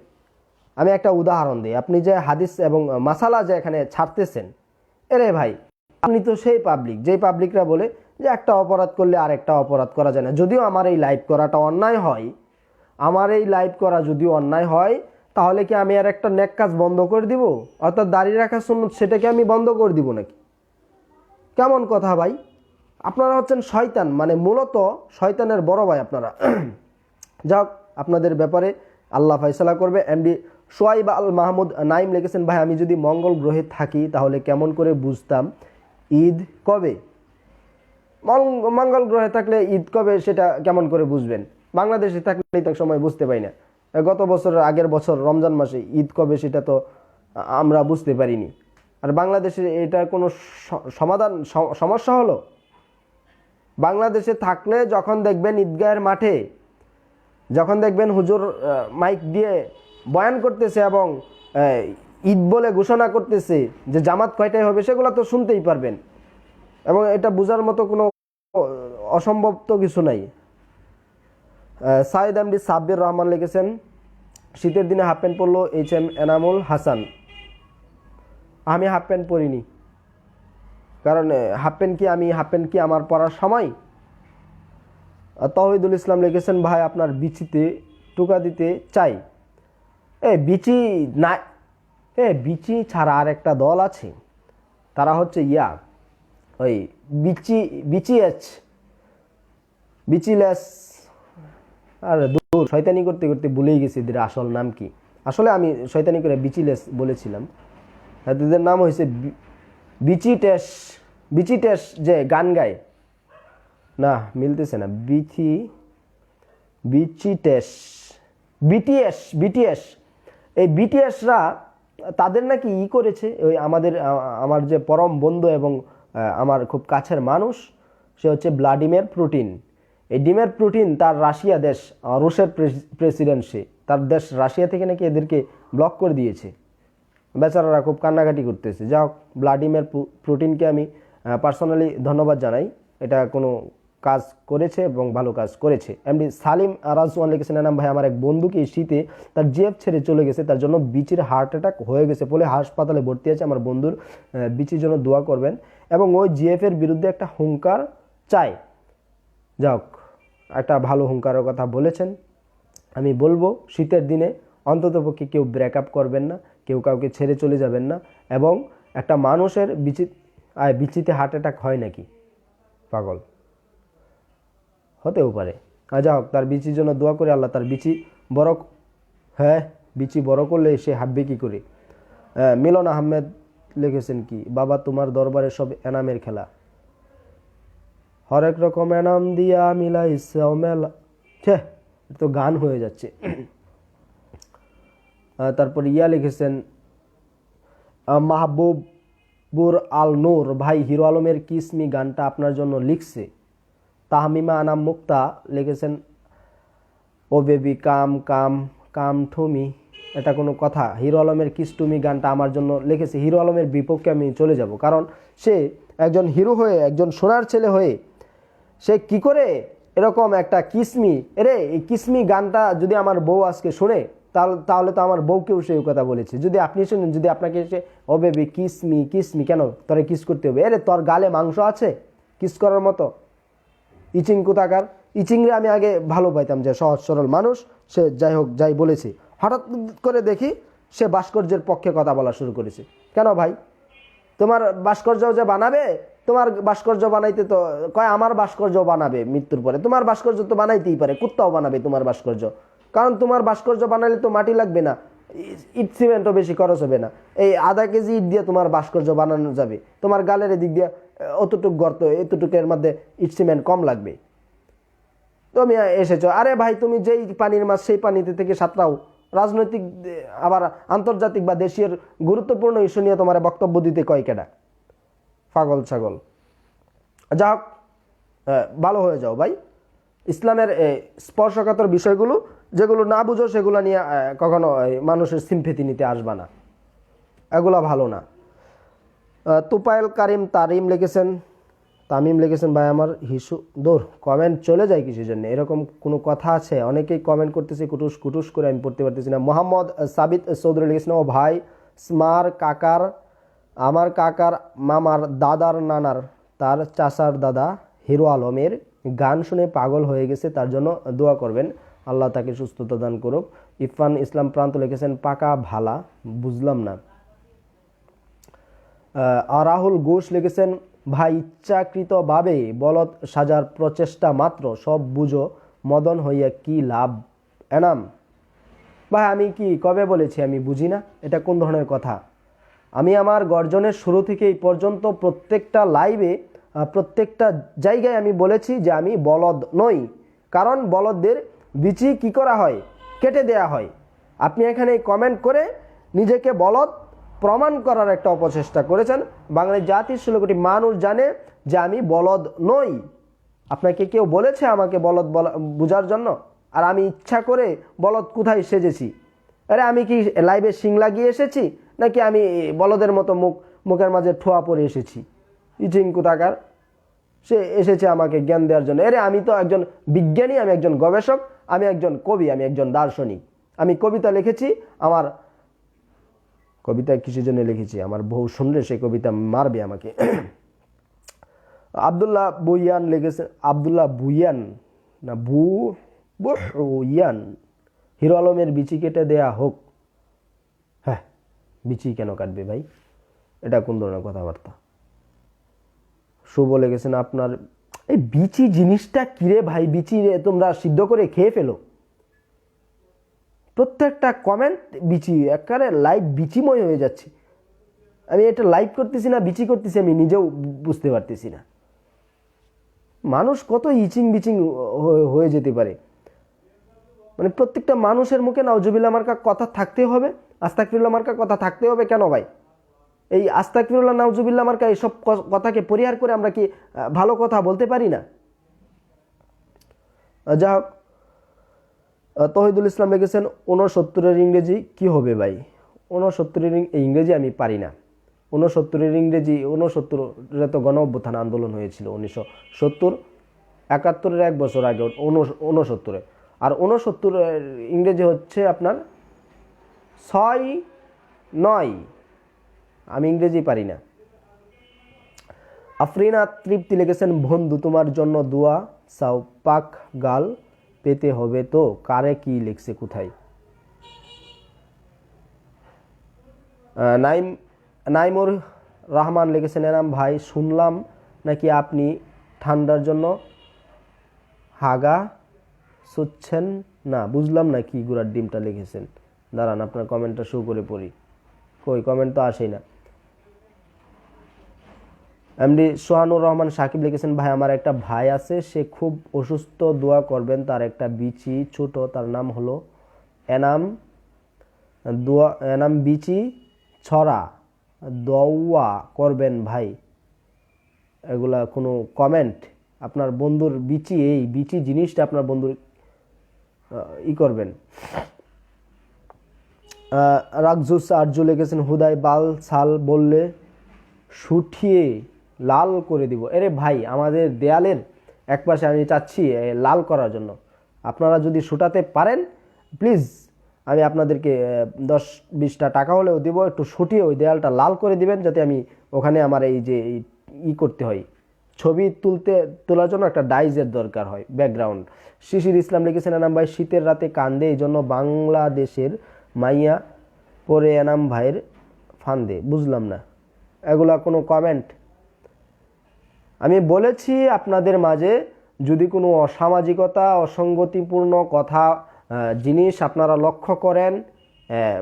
আমি একটা উদাহরণ দিই। আপনি যে হাদিস এবং মাসালা যে এখানে ছাড়তেছেন, এরে ভাই আপনি তো সেই পাবলিক, যেই পাবলিকরা বলে যে একটা অপরাধ করলে আর একটা অপরাধ করা যায় না। যদিও আমার এই লাইভ করাটা অন্যায় হয়, আমার এই লাইভ করা যদিও অন্যায় হয়, তাহলে কি আমি আর একটা নেক কাজ বন্ধ করে দিব? অর্থাৎ দাড়ি রাখা সুন্নত, সেটাকে আমি বন্ধ করে দিব নাকি? কেমন কথা ভাই? আপনারা হচ্ছেন শয়তান, মানে মূলত শয়তানের বড় ভাই আপনারা। যাক, আপনাদের ব্যাপারে আল্লাহ ফয়সালা করবে। এমডি সোয়াইব আল মাহমুদ নাইম লিখেছেন, ভাই আমি যদি মঙ্গল গ্রহে থাকি তাহলে কেমন করে বুঝতাম ঈদ কবে? মঙ্গল গ্রহে থাকলে ঈদ কবে সেটা কেমন করে বুঝবেন? বাংলাদেশে থাকলে তো সময় বুঝতে পারি না। গত বছরের আগের বছর রমজান মাসে ঈদ কবে সেটা তো আমরা বুঝতে পারিনি। আর বাংলাদেশে এটার কোনো সমাধান সমস্যা হলো? বাংলাদেশে থাকলে যখন দেখবেন ঈদগাহের মাঠে, যখন দেখবেন হুজুর মাইক দিয়ে বয়ান করতেছে এবং ঈদ বলে ঘোষণা করতেছে যে জামাত কয়টায় হবে, সেগুলো তো শুনতেই পারবেন এবং এটা বোঝার মতো কোনো অসম্ভব তো কিছু নাই। সাইদ এমডি সাব্বির রহমান লিখেছেন, শীতের দিনে হাফ প্যান্ট পরলো HM এনামুল হাসান। আমি হাফ প্যান্ট পরিনি, কারণ হাফ প্যান্ট কি আমার পরার সময়? তৌহিদুল ইসলাম লিখেছেন, ভাই আপনার বিচিতে টোকা দিতে চাই। বিচি না, বিচি ছাড়া আর একটা দল আছে, তারা হচ্ছে ওই বিচিলেস। আর দূর, শয়তানি করতে করতে ভুলেই গেছি এদের আসল নাম কি। আসলে আমি শয়তানি করে বিচিলেস বলেছিলাম, এদের নাম হয়েছে বিচিটেস যে গান গায় না, মিলতেছে না। বিটিএস। এই বিটিএসরা তাদের নাকি করেছে ওই আমার যে পরম বন্ধু এবং আমার খুব কাছের মানুষ, সে হচ্ছে ভ্লাদিমির পুতিন। এই ডিমের পুতিন তার রাশিয়া দেশ, রুশের প্রেসিডেন্ট, সে তার দেশ রাশিয়া থেকে নাকি এদেরকে ব্লক করে দিয়েছে। বেচারারা খুব কান্নাকাটি করতেছে। যাই হোক, ভ্লাদিমির পুতিনকে আমি পার্সোনালি ধন্যবাদ জানাই, এটা কোনো কাজ করেছে এবং ভালো কাজ করেছে। এমডি সালিম রাজওয়ান লিখেছেন, নাম ভাই আমার এক বন্ধুকে শীতে তার জিএফ ছেড়ে চলে গেছে, তার জন্য বিচির হার্ট অ্যাটাক হয়ে গেছে বলে হাসপাতালে ভর্তি আছে। আমার বন্ধুর বিচির জন্য দোয়া করবেন এবং ওই জিএফ এর বিরুদ্ধে একটা হুঙ্কার চাই। যাক, একটা ভালো হুঙ্কারের কথা বলেছেন। আমি বলবো শীতের দিনে অন্ততপক্ষে কেউ ব্রেকআপ করবেন না, কেউ কাউকে ছেড়ে চলে যাবেন না। এবং একটা মানুষের বিচিতে হার্ট অ্যাটাক হয় নাকি? পাগল হতেও পারে। যা হোক, তার বিচির জন্য দোয়া করে আল্লাহ তার বিচি বড় করলে সে হাঁটবে কি করে। মিলন আহমেদ লিখেছেন কি, বাবা তোমার দরবারে সব এনামের খেলা, হরেক রকম এনাম দিয়া মিলাইছাও মেলা। তো গান হয়ে যাচ্ছে। তারপর লিখেছেন মাহবুবুর আল নূর, ভাই হিরো আলমের কিসমি গানটা আপনার জন্য লিখছে। তাহমিমা আনাম মুক্তা লিখেছেন, ও বেবি কাম কাম কাম ঠুমি। এটা কোনো কথা? হিরো আলমের কিস টুমি গানটা আমার জন্য লিখেছে। হিরো আলমের বিপক্ষে আমি চলে যাব, কারণ সে একজন হিরো হয়ে, একজন সোনার ছেলে হয়ে সে কি করে এরকম একটা কিসমি, এই কিসমি গানটা যদি আমার বউ আজকে শুনে, তাহলে তো আমার বউকেও সেই কথা বলেছে। যদি আপনি শুনেন, যদি আপনাকে এসে ও বেবি কিসমি কেন, তোরে কিস করতে হবে? তোর গালে মাংস আছে কিস করার মতো? ইচিং কোথাকার। ইচিংরে আমি আগে ভালো পাইতাম, যে সহজ সরল মানুষ, সে যাই হোক যাই বলেছে। হঠাৎ করে দেখি সে ভাস্কর্যের পক্ষে কথা বলা শুরু করেছে। কেন ভাই? তোমার ভাস্কর্য যে বানাবে, তোমার ভাস্কর্য বানাইতে তো কয় আমার ভাস্কর্য বানাবে মৃত্যুর পরে, তোমার ভাস্কর্য তো বানাইতেই পারে, কুত্তাও বানাবে তোমার ভাস্কর্য, কারণ তোমার ভাস্কর্য বানালে তো মাটি লাগবে না, ইট সিমেন্টও বেশি খরচ হবে না। এই আধা কেজি ইট দিয়ে তোমার ভাস্কর্য বানানো যাবে, তোমার গালের দিক দিয়ে অতটুক গর্ত, এতটুকের মধ্যে ইট সিমেন্ট কম লাগবে। তুমি এসেছো, আরে ভাই তুমি যেই পানির মাছ সেই পানিতে থেকে সাঁতরাও। রাজনৈতিক আবার আন্তর্জাতিক বা দেশীয় গুরুত্বপূর্ণ ইস্যু নিয়ে তোমার বক্তব্য দিতে কয় কেডা? পাগল ছাগল। যা হোক, ভালো হয়ে যাও ভাই। ইসলামের স্পর্শকাতর বিষয়গুলো যেগুলো না বুঝো সেগুলো নিয়ে কখনো মানুষের সিম্পেথি নিতে আসবা না, এগুলো ভালো না। তুপাইল কারিম তারিম লিখেছেন, তামিম লিখেছেন ভাই আমার হিসু দূর কমেন্ট চলে যায় কিসের জন্য, এরকম কোনো কথা আছে? অনেকেই কমেন্ট করতেছে কুটুস কুটুস করে, আমি পড়তে পারতেছি না। মোহাম্মদ সাবিত চৌধুরী লিখেছেন ও ভাই স্মার কাকার, আমার কাকার মামার দাদার নানার তার চাচার দাদা হিরো আলমের গান শুনে পাগল হয়ে গেছে, তার জন্য দোয়া করবেন, আল্লাহ তাকে সুস্থতা দান করুক। ইরফান ইসলাম প্রান্ত লিখেছেন পাকা ভালা, বুঝলাম না। আর রাহুল ঘোষ লিখেছেন ভাই ইচ্ছাকৃতভাবে বলদ সাজার প্রচেষ্টা মাত্র, সব বুঝো মদন হইয়া কি লাভ। এনাম ভাই আমি কি কবে বলেছি আমি বুঝি না? এটা কোন ধরনের কথা? আমি আমার গর্জনের শুরু থেকে এই পর্যন্ত প্রত্যেকটা লাইভে প্রত্যেকটা জায়গায় আমি বলেছি যে আমি বলদ নই, কারণ বলদদের বিচি কি করা হয়, কেটে দেয়া হয়। আপনি এখানে কমেন্ট করে নিজেকে বলদ প্রমাণ করার একটা অপচেষ্টা করেছেন। বাঙালি জাতির 16 কোটি মানুষ জানে যে আমি বলদ নই। আপনাকে কেউ বলেছে আমাকে বলদ বোঝার জন্য? আর আমি ইচ্ছা করে বলদ কোথায় সেজেছি? আরে আমি কি লাইভে শিং লাগিয়ে এসেছি, নাকি আমি বলদের মতো মুখের মাঝে ঠোয়া পরে এসেছি? ইচিং কোথাকার, সে এসেছে আমাকে জ্ঞান দেওয়ার জন্য। আরে আমি তো একজন বিজ্ঞানী, আমি একজন গবেষক, আমি একজন কবি, আমি একজন দার্শনিক। আমি কবিতা লিখেছি। আমার কবিতা কিসের জন্য লিখেছি? আমার বউ শুনলে সে কবিতা মারবে আমাকে। আবদুল্লাহ বুইয়ান লিখেছেন, আবদুল্লাহ বুইয়ান না বুইয়ান, হিরো আলমের বিচি কেটে দেয়া হোক। হ্যাঁ, বিচি কেন কাটবে ভাই? এটা কোন ধরনের কথাবার্তা? শুভ লিখেছেন আপনার এই বিচি জিনিসটা কিরে ভাই? বিচি তোমরা সিদ্ধ করে খেয়ে ফেলো। প্রত্যেকটা কমেন্ট বিচি, একেবারে লাইভ বিচিময় হয়ে যাচ্ছে। আমি এটা লাইভ করতেছি না বিচি করতেছি আমি নিজেও বুঝতে পারতেছি না। মানুষ কত ইচিং বিচিং হয়ে যেতে পারে। মানে প্রত্যেকটা মানুষের মুখে নাউজুবিল্লাহ মার্কা কথা থাকতে হবে, আস্তাগফিরুল্লাহ মার্কা কথা থাকতে হবে। কেন ভাই? এই আস্তাগফিরুল্লাহ নাউজুবিল্লাহ মার্কা এইসব কথাকে পরিহার করে আমরা কি ভালো কথা বলতে পারি না? যা হোক, তহিদুল ইসলাম লিখেছেন 69-এর ইংরেজি কি হবে ভাই? 69-এর ইংরেজি আমি পারি না। 69-এর ইংরেজি, 69-এ তো গণ অভ্যুত্থান আন্দোলন হয়েছিল 1970, 71-এর 1 বছর আগে 69-এ। আর 69-এর ইংরেজি হচ্ছে আপনার 6-9। আমি ইংরেজি পারি না। আফরিনা তৃপ্তি লিখেছেন বন্ধু তোমার জন্য দোয়া চাও, পাক গাল পেতে হবে তো। কারে কি লিখছে কোথায়? নাইমুর রহমান লিখেছেন এনাম ভাই শুনলাম নাকি আপনি ঠান্ডার জন্য হাগা সুচ্ছেন না, বুঝলাম না কি গুড়ার ডিমটা লিখেছেন। দাঁড়ান আপনার কমেন্টটা শো করে পড়ি। কই কমেন্ট তো আসেই না। এমডি সোহানুর রহমান সাকিব লিখেছেন ভাই আমার একটা ভাই আছে, সে খুব অসুস্থ, দোয়া করবেন। তার একটা বিচি ছোট, তার নাম হলো এনাম বিচি ছড়া, দোয়া করবেন ভাই। এগুলা কোনো কমেন্ট? আপনার বন্ধুর বিচি, এই বিচি জিনিসটা আপনার বন্ধুর করবেন। রাগজুস আর্য লিখেছেন হুদাই বাল ছাল বললে শুঠিয়ে লাল করে দিব। আরে ভাই আমাদের দেয়ালের একপাশে আমি চাচ্ছি লাল করার জন্য, আপনারা যদি শুটাতে পারেন প্লিজ আমি আপনাদেরকে 10-20টা টাকা হলেও দিব, একটু শুটিয়ে ওই দেয়ালটা লাল করে দিবেন, যাতে আমি ওখানে আমার এই যে করতে হয়, ছবি তোলার জন্য একটা ডাইজের দরকার হয়, ব্যাকগ্রাউন্ড। শিশির ইসলাম লিখেছেন এনাম ভাই শীতের রাতে কান্দে, এই জন্য বাংলাদেশের মাইয়া পরে এনাম ভাইয়ের ফান্দে। বুঝলাম না এগুলা কোনো কমেন্ট? আমি বলেছি আপনাদের মাঝে যদি কোনো অসামাজিকতা, অসঙ্গতিপূর্ণ কথা জিনিস আপনারা লক্ষ্য করেন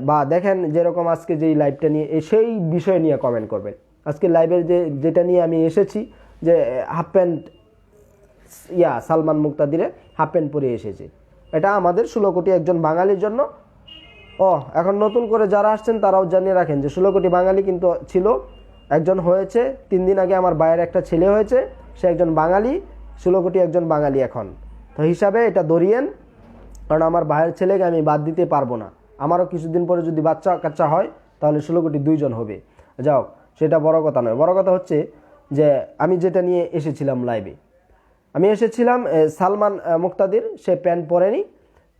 বা দেখেন, যেরকম আজকে যেই লাইভটা নিয়ে সেই বিষয় নিয়ে কমেন্ট করবেন। আজকে লাইভের যেটা নিয়ে আমি এসেছি যে হাফ প্যান্ট সালমান মুক্তাদিরে হাফ প্যান্ট পরে এসেছে, এটা আমাদের 16 কোটি একজন বাঙালির জন্য। এখন নতুন করে যারা আসছেন তারাও জানিয়ে রাখেন যে 16 কোটি বাঙালি কিন্তু ছিল, একজন হয়েছে 3 দিন আগে আমার ভাইয়ের একটা ছেলে হয়েছে, সে একজন বাঙালি, 16 কোটি একজন বাঙালি এখন। তো হিসাবে এটা ধরিয়েন, কারণ আমার ভাইয়ের ছেলেকে আমি বাদ দিতে পারবো না। আমারও কিছুদিন পরে যদি বাচ্চা কাচ্চা হয় তাহলে 16 কোটি 2 জন হবে। যাও, সেটা বড় কথা নয়। বড় কথা হচ্ছে যে আমি যেটা নিয়ে এসেছিলাম লাইভে, আমি এসেছিলাম সালমান মুক্তাদির, সে প্যান্ট পরেনি,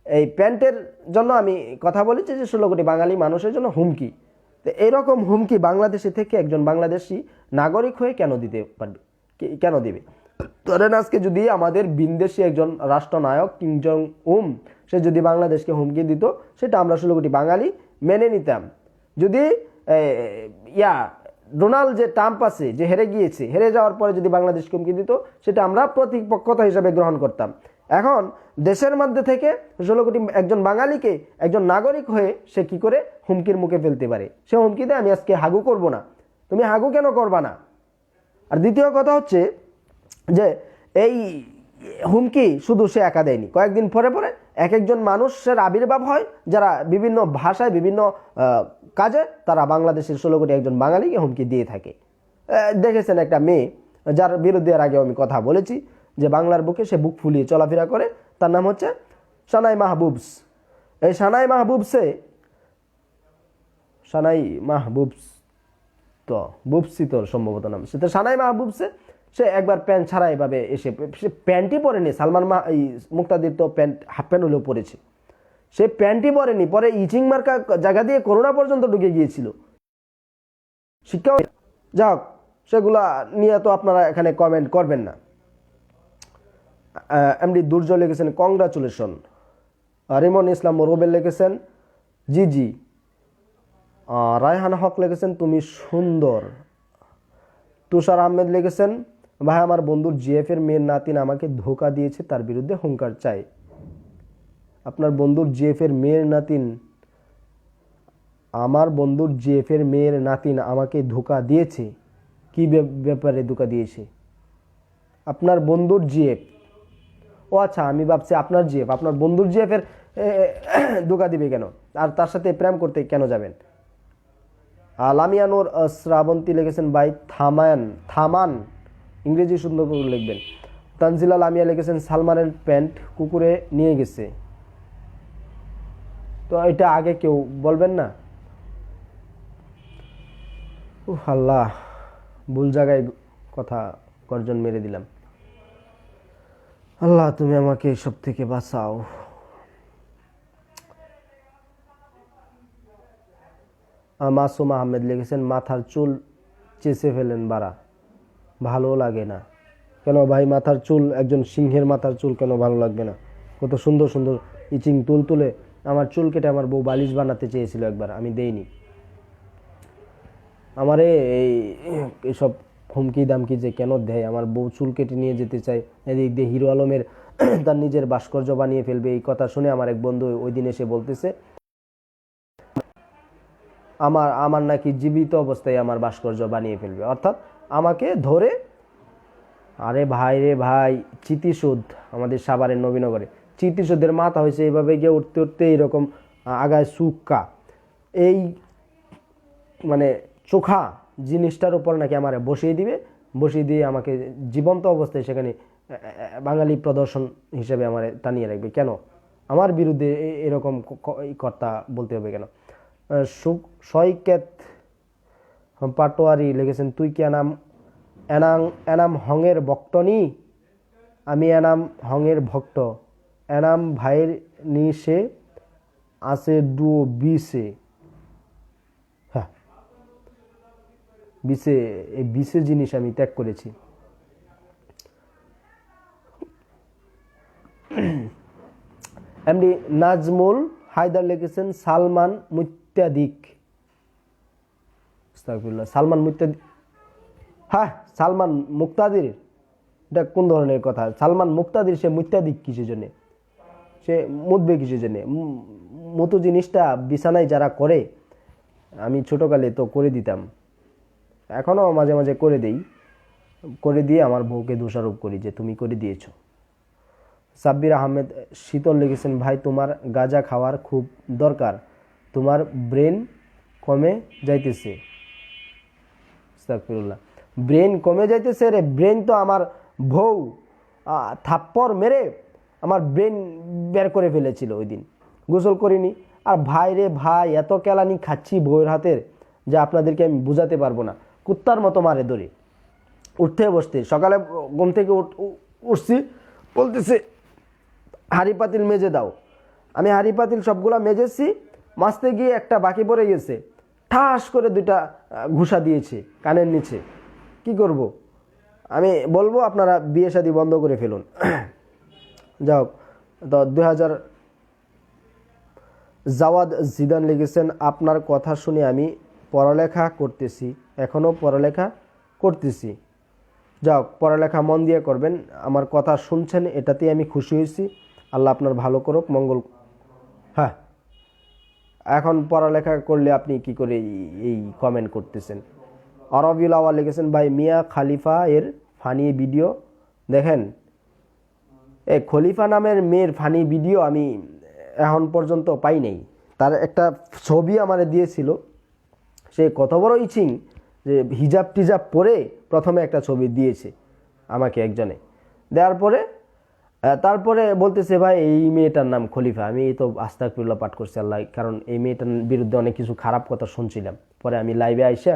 এই প্যান্টের জন্য আমি কথা বলেছি যে 16 কোটি বাঙালি মানুষের জন্য হুমকি। তো এইরকম হুমকি বাংলাদেশে থেকে একজন বাংলাদেশি নাগরিক হয়ে কেন দিতে পারবে, কেন দিবে? ধরেন আজকে যদি আমাদের বিদেশি একজন রাষ্ট্রনায়ক কিম জং উন সে যদি বাংলাদেশকে হুমকি দিত, সেটা আমরা 16 কোটি বাঙালি মেনে নিতাম। যদি ডোনাল্ড যে ট্রাম্প আছে, যে হেরে গিয়েছে, হেরে যাওয়ার পরে যদি বাংলাদেশকে হুমকি দিত, সেটা আমরা প্রতিপক্ষতা হিসাবে গ্রহণ করতাম। এখন দেশের মধ্যে থেকে 16 কোটি একজন বাঙালিকে একজন নাগরিক হয়ে সে কি করে হুমকির মুখে ফেলতে পারে? সে হুমকি দেয় আমি আজকে হাগু করব না। তুমি হাগু কেন করবা না? আর দ্বিতীয় কথা হচ্ছে যে এই হুমকি শুধু সে একা দেয়নি, কয়েকদিন পরে পরে এক একজন মানুষের আবির্ভাব হয় যারা বিভিন্ন ভাষায় বিভিন্ন কাজে তারা বাংলাদেশের 16 কোটি একজন বাঙালিকে হুমকি দিয়ে থাকে। দেখেছেন একটা মেয়ে যার বিরুদ্ধে এর আগেও আমি কথা বলেছি, যে বাংলার বুকে সে বুক ফুলিয়ে চলাফেরা করে, তার নাম হচ্ছে সানাই মাহবুবস। এই সানাই মাহবুবস তো বুবসি তোর সম্ভবত নাম, সেটা সানাই মাহবুবসে সে একবার প্যান্ট ছাড়া এভাবে এসে, সে প্যান্টই পরেনি। সালমান মুক্তাদির তো প্যান্ট হাফ প্যান্ট হলেও পরেছে, সে প্যান্টই পরেনি, পরে ইচিং মার্কা জায়গা দিয়ে করোনা পর্যন্ত ঢুকে গিয়েছিল। শিক্ষা যাক, সেগুলা নিয়ে তো আপনারা এখানে কমেন্ট করবেন না। এমডি দুর্জয় লিখেছেন কংগ্রাচুলেশন। রিমন ইসলাম রোবেল লিখেছেন জি জি। রায়হান হক লিখেছেন তুমি সুন্দর। তুষার আহমেদ লিখেছেন ভাই আমার বন্ধুর জিএফ এর মেয়ের নাতিন আমাকে ধোকা দিয়েছে, তার বিরুদ্ধে হুঙ্কার চাই। আপনার বন্ধুর জিএফ এর মেয়ের নাতিন, আমার বন্ধুর জিএফ এর মেয়ের নাতিন আমাকে ধোকা দিয়েছে? কি ব্যাপারে ধোকা দিয়েছে? আপনার বন্ধুর জিএফ? ও আচ্ছা, আমি ভাবছি আপনার জিএফ, আপনার বন্ধুর জিএফ এর ধোকা দিবে কেন? আর তার সাথে প্রেম করতে কেন যাবেন? লামিয়ানুর শ্রাবন্তী লিখেছেন ভাই থামান, ইংরেজি সুন্দর করে লিখবেন। তানজিলা লামিয়া লিখেছেন সালমানের প্যান্ট কুকুরে নিয়ে গেছে। তো এটা আগে কেউ বলবেন না? আল্লাহ, ভুল জায়গায় কথা গর্জন মেরে দিলাম। আল্লাহ তুমি আমাকে এসব থেকে বাঁচাও। মাসুম আহমেদ লিখেছেন মাথার চুল চেঁচে ফেলেন বাড়া, ভালো লাগে না। কেন ভাই, মাথার চুল, একজন সিংহের মাথার চুল কেন ভালো লাগবে না? কত সুন্দর সুন্দর ইচিং তুল তুলে আমার চুল কেটে আমার বউ বালিশ বানাতে চেয়েছিল একবার, আমি দেইনি। আমারে এইসব হুমকি দামকি যে কেন দেয়, আমার বউ চুল কেটে নিয়ে যেতে চায়, এদিক দিয়ে হিরো আলমের তার নিজের ভাস্কর্য বানিয়ে ফেলবে। এই কথা শুনে আমার এক বন্ধু ওই দিন এসে বলতেছে আমার নাকি জীবিত অবস্থায় আমার ভাস্কর্য বানিয়ে ফেলবে, অর্থাৎ আমাকে ধরে। আরে ভাই রে ভাই, চিতিসুদ আমাদের সাভারের নবীনগরে চিতিসুদের মাথা হয়েছে এইভাবে গিয়ে উঠতে উঠতে এরকম আগায় সুক্কা, এই মানে চোখা জিনিসটার উপর নাকি আমার বসিয়ে দিবে, বসিয়ে দিয়ে আমাকে জীবন্ত অবস্থায় সেখানে বাঙালি প্রদর্শন হিসেবে আমার টানিয়ে রাখবে। কেন আমার বিরুদ্ধে এরকম কর্তা বলতে হবে কেন? সৈকেত পাটোয়ারি লিখেছেন তুই কি এনাম হংয়ের ভক্তনি? আমি এনাম হংয়ের ভক্ত। এনাম ভাইয়ের নিশে আছে ডু বিসে। হ্যাঁ, বিসে, এই বিসে জিনিস আমি ত্যাগ করেছি। এমডি নাজমুল হায়দার লিখেছেন সালমান মুত্তাদিক। সালমান মুত্তাদিক, হ্যাঁ সালমান মুক্তাদির, এটা কোন ধরনের কথা? সালমান মুক্তাদির, সে মুত্তাদিক কিসের জন্যে? সে মুতবে কিসের জন্যে? মতো জিনিসটা বিছানায় যারা করে, আমি ছোটোকালে তো করে দিতাম, এখনও মাঝে মাঝে করে দিয়ে আমার বউকে দোষারোপ করি যে তুমি করে দিয়েছো। সাব্বির আহমেদ শীতল লিখেছেন ভাই তোমার গাঁজা খাওয়ার খুব দরকার, তোমার ব্রেন কমে যাইতেছে। আস্তাগফিরুল্লাহ, ব্রেন কমে যাইতেছে রে? ব্রেন তো আমার বউ থাপ্পড় মেরে আমার ব্রেন বের করে ফেলেছিল ওই দিন, গোসল করিনি। আর ভাই রে ভাই, এত কেলানি খাচ্ছি বউয়ের হাতের যে আপনাদেরকে আমি বুঝাতে পারবো না। কুত্তার মতো মারে ধরে, উঠতে বসতে, সকালে ঘুম থেকে উঠছি, বলতেছে হাঁড়ি পাতিল মেজে দাও। আমি হাঁড়ি পাতিল সবগুলা মেজেছি, মাজতে গিয়ে একটা বাকি পড়ে গেছে, ঠাস করে 2টা ঘুষা দিয়েছে কানের নিচে। কি করব? আমি বলবো আপনারা বিয়ে শাদী বন্ধ করে ফেলুন। যাও তো 2000 জাওয়াদ জিদান লিখেছেন, আপনার কথা শুনে আমি পড়ালেখা করতেছি, এখনও পড়ালেখা করতেছি। যাও, পড়ালেখা মন দিয়ে করবেন, আমার কথা শুনছেন এটাতেই আমি খুশি হয়েছি। আল্লাহ আপনার ভালো করুক, মঙ্গল। হ্যাঁ, এখন পড়ালেখা করলে আপনি কি করে এই কমেন্ট করতেছেন? আরবিউল আওয়াল লিখেছেন, ভাই মিয়া খালিফা এর ফানি ভিডিও দেখেন। এই খলিফা নামের মেয়ের ফানি ভিডিও আমি এখন পর্যন্ত পাই নাই। তার একটা ছবি আমারে দিয়েছিল, সে কত বড় ইচিং যে হিজাব টিজাব পরে প্রথমে একটা ছবি দিয়েছে আমাকে একজনে, দেওয়ার পরে তারপরে বলতেছে ভাই এই মেয়েটার নাম খলিফা। আমি তো আস্তাগফিরুল্লাহ পাঠ করছি আল্লাহ, কারণ এই মেয়েটার বিরুদ্ধে অনেক কিছু খারাপ কথা শুনছিলাম। পরে আমি লাইভে আইসা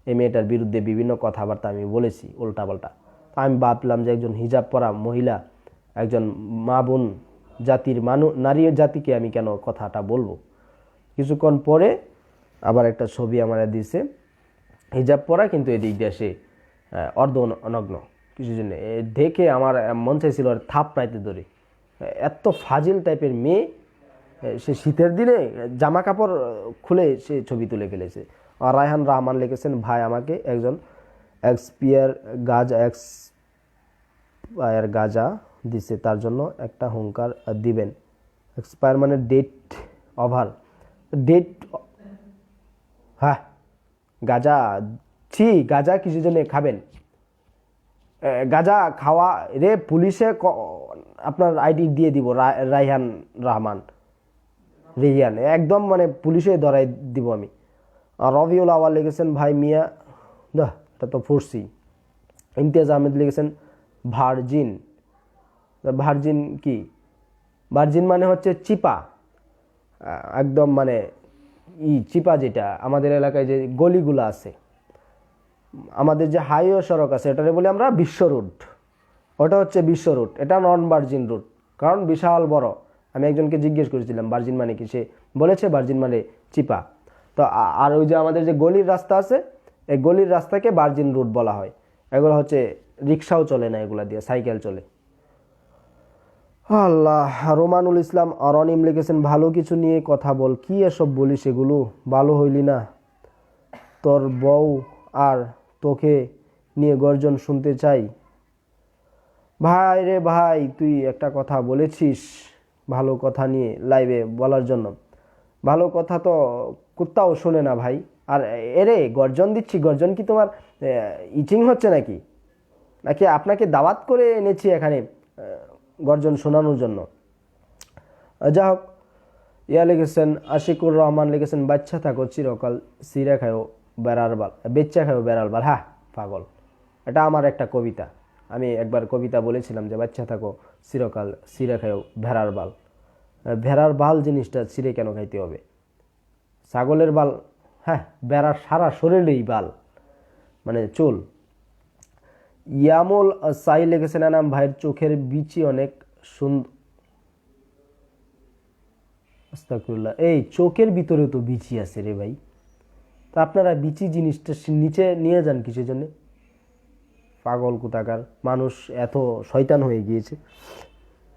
এই মেয়েটার বিরুদ্ধে বিভিন্ন কথাবার্তা আমি বলেছি উল্টাপাল্টা। আমি ভাবলাম যে একজন হিজাব পরা মহিলা, একজন মা বোন জাতির নারী জাতিকে আমি কেন কথাটা বলবো। কিছুক্ষণ পরে আবার একটা ছবি আমার দিয়েছে, হিজাব পরা কিন্তু এদিক দিয়ে সে অর্ধ অনগ্ন। কিছু জন্য দেখে আমার মন চাইছিল আর থাপ পাইতে ধরে। এত ফাজিল টাইপের মেয়ে, সে শীতের দিনে জামা কাপড় খুলে সে ছবি তুলে ফেলেছে। আর রায়হান রহমান লিখেছেন, ভাই আমাকে একজন এক্সপায়ার গাঁজা দিছে, তার জন্য একটা হুঙ্কার দিবেন। এক্সপায়ার মানে ডেট ওভার, ডেট। হ্যাঁ, গাঁজা গাঁজা কিছু জন্য খাবেন? গাঁজা খাওয়া রে পুলিশে আপনার আইডি দিয়ে দিব, রায়হান রহমান রেহিয়ান, একদম মানে পুলিশে ধরাই দিব আমি। আর রবিউল আওয়াল লিখেছেন, ভাই মিয়া এটা তো ফুরসি। ইমতিয়াজ আহমেদ লিখেছেন, ভার্জিন। ভার্জিন কি? ভার্জিন মানে হচ্ছে চিপা, একদম মানে চিপা, যেটা আমাদের এলাকায় যে গলিগুলো আছে, আমাদের যে হাইওয়ে সড়ক আছে এটারে বলি আমরা বিশ্ব রুট, ওটা হচ্ছে বিশ্ব রুট, এটা নন ভার্জিন রুট, কারণ বিশাল বড়। আমি একজনকে জিজ্ঞেস করেছিলাম ভার্জিন মানে কি, সে বলেছে ভার্জিন মানে চিপা। তো আর ওই যে আমাদের যে গলির রাস্তা আছে, এই গলির রাস্তাকে ভার্জিন রুট বলা হয়। এগুলো হচ্ছে রিক্সাও চলে না, এগুলা দিয়ে সাইকেল চলে। আল্লাহ। রোমানুল ইসলাম অরনিম লিখেছেন, ভালো কিছু নিয়ে কথা বল, কি এসব বলিস, এগুলো ভালো হইলি না। তোর বউ আর তোকে নিয়ে গর্জন শুনতে চাই। ভাই রে ভাই, তুই একটা কথা বলেছিস ভালো কথা নিয়ে লাইভে বলার জন্য, ভালো কথা তো কুত্তাও শোনে না ভাই। আর এরে গর্জন দিচ্ছি, গর্জন কি তোমার ইচিং হচ্ছে নাকি? নাকি আপনাকে দাওয়াত করে এনেছি এখানে গর্জন শোনানোর জন্য? যা হোক, ইয়া লিখেছেন আশিকুর রহমান লিখেছেন, বাচ্চা থাকো চিরকাল সিরা খায়ও বেড়ার বাল, বেচ্চা খায়ও বেড়ার বাল। হ্যাঁ পাগল, এটা আমার একটা কবিতা। আমি একবার কবিতা বলেছিলাম যে বাচ্চা থাকো চিরকাল সিরা খায়ও ভেড়ার বাল। ভেড়ার বাল জিনিসটা ছিঁড়ে কেন খাইতে হবে? ছাগলের বাল, হ্যাঁ, বেড়ার সারা শরীরেই বাল, মানে চুল। ইয়ামুল সাই লিখেছেন, নাম ভাইয়ের চোখের বিচি অনেক সুন্দর। আস্তাগফিরুল্লাহ, এই চোখের ভিতরে তো বিচি আছে রে ভাই, তা আপনারা বিচি জিনিসটা নিচে নিয়ে যান কিসের জন্য? পাগল কোথাকার মানুষ, এত শয়তান হয়ে গিয়েছে।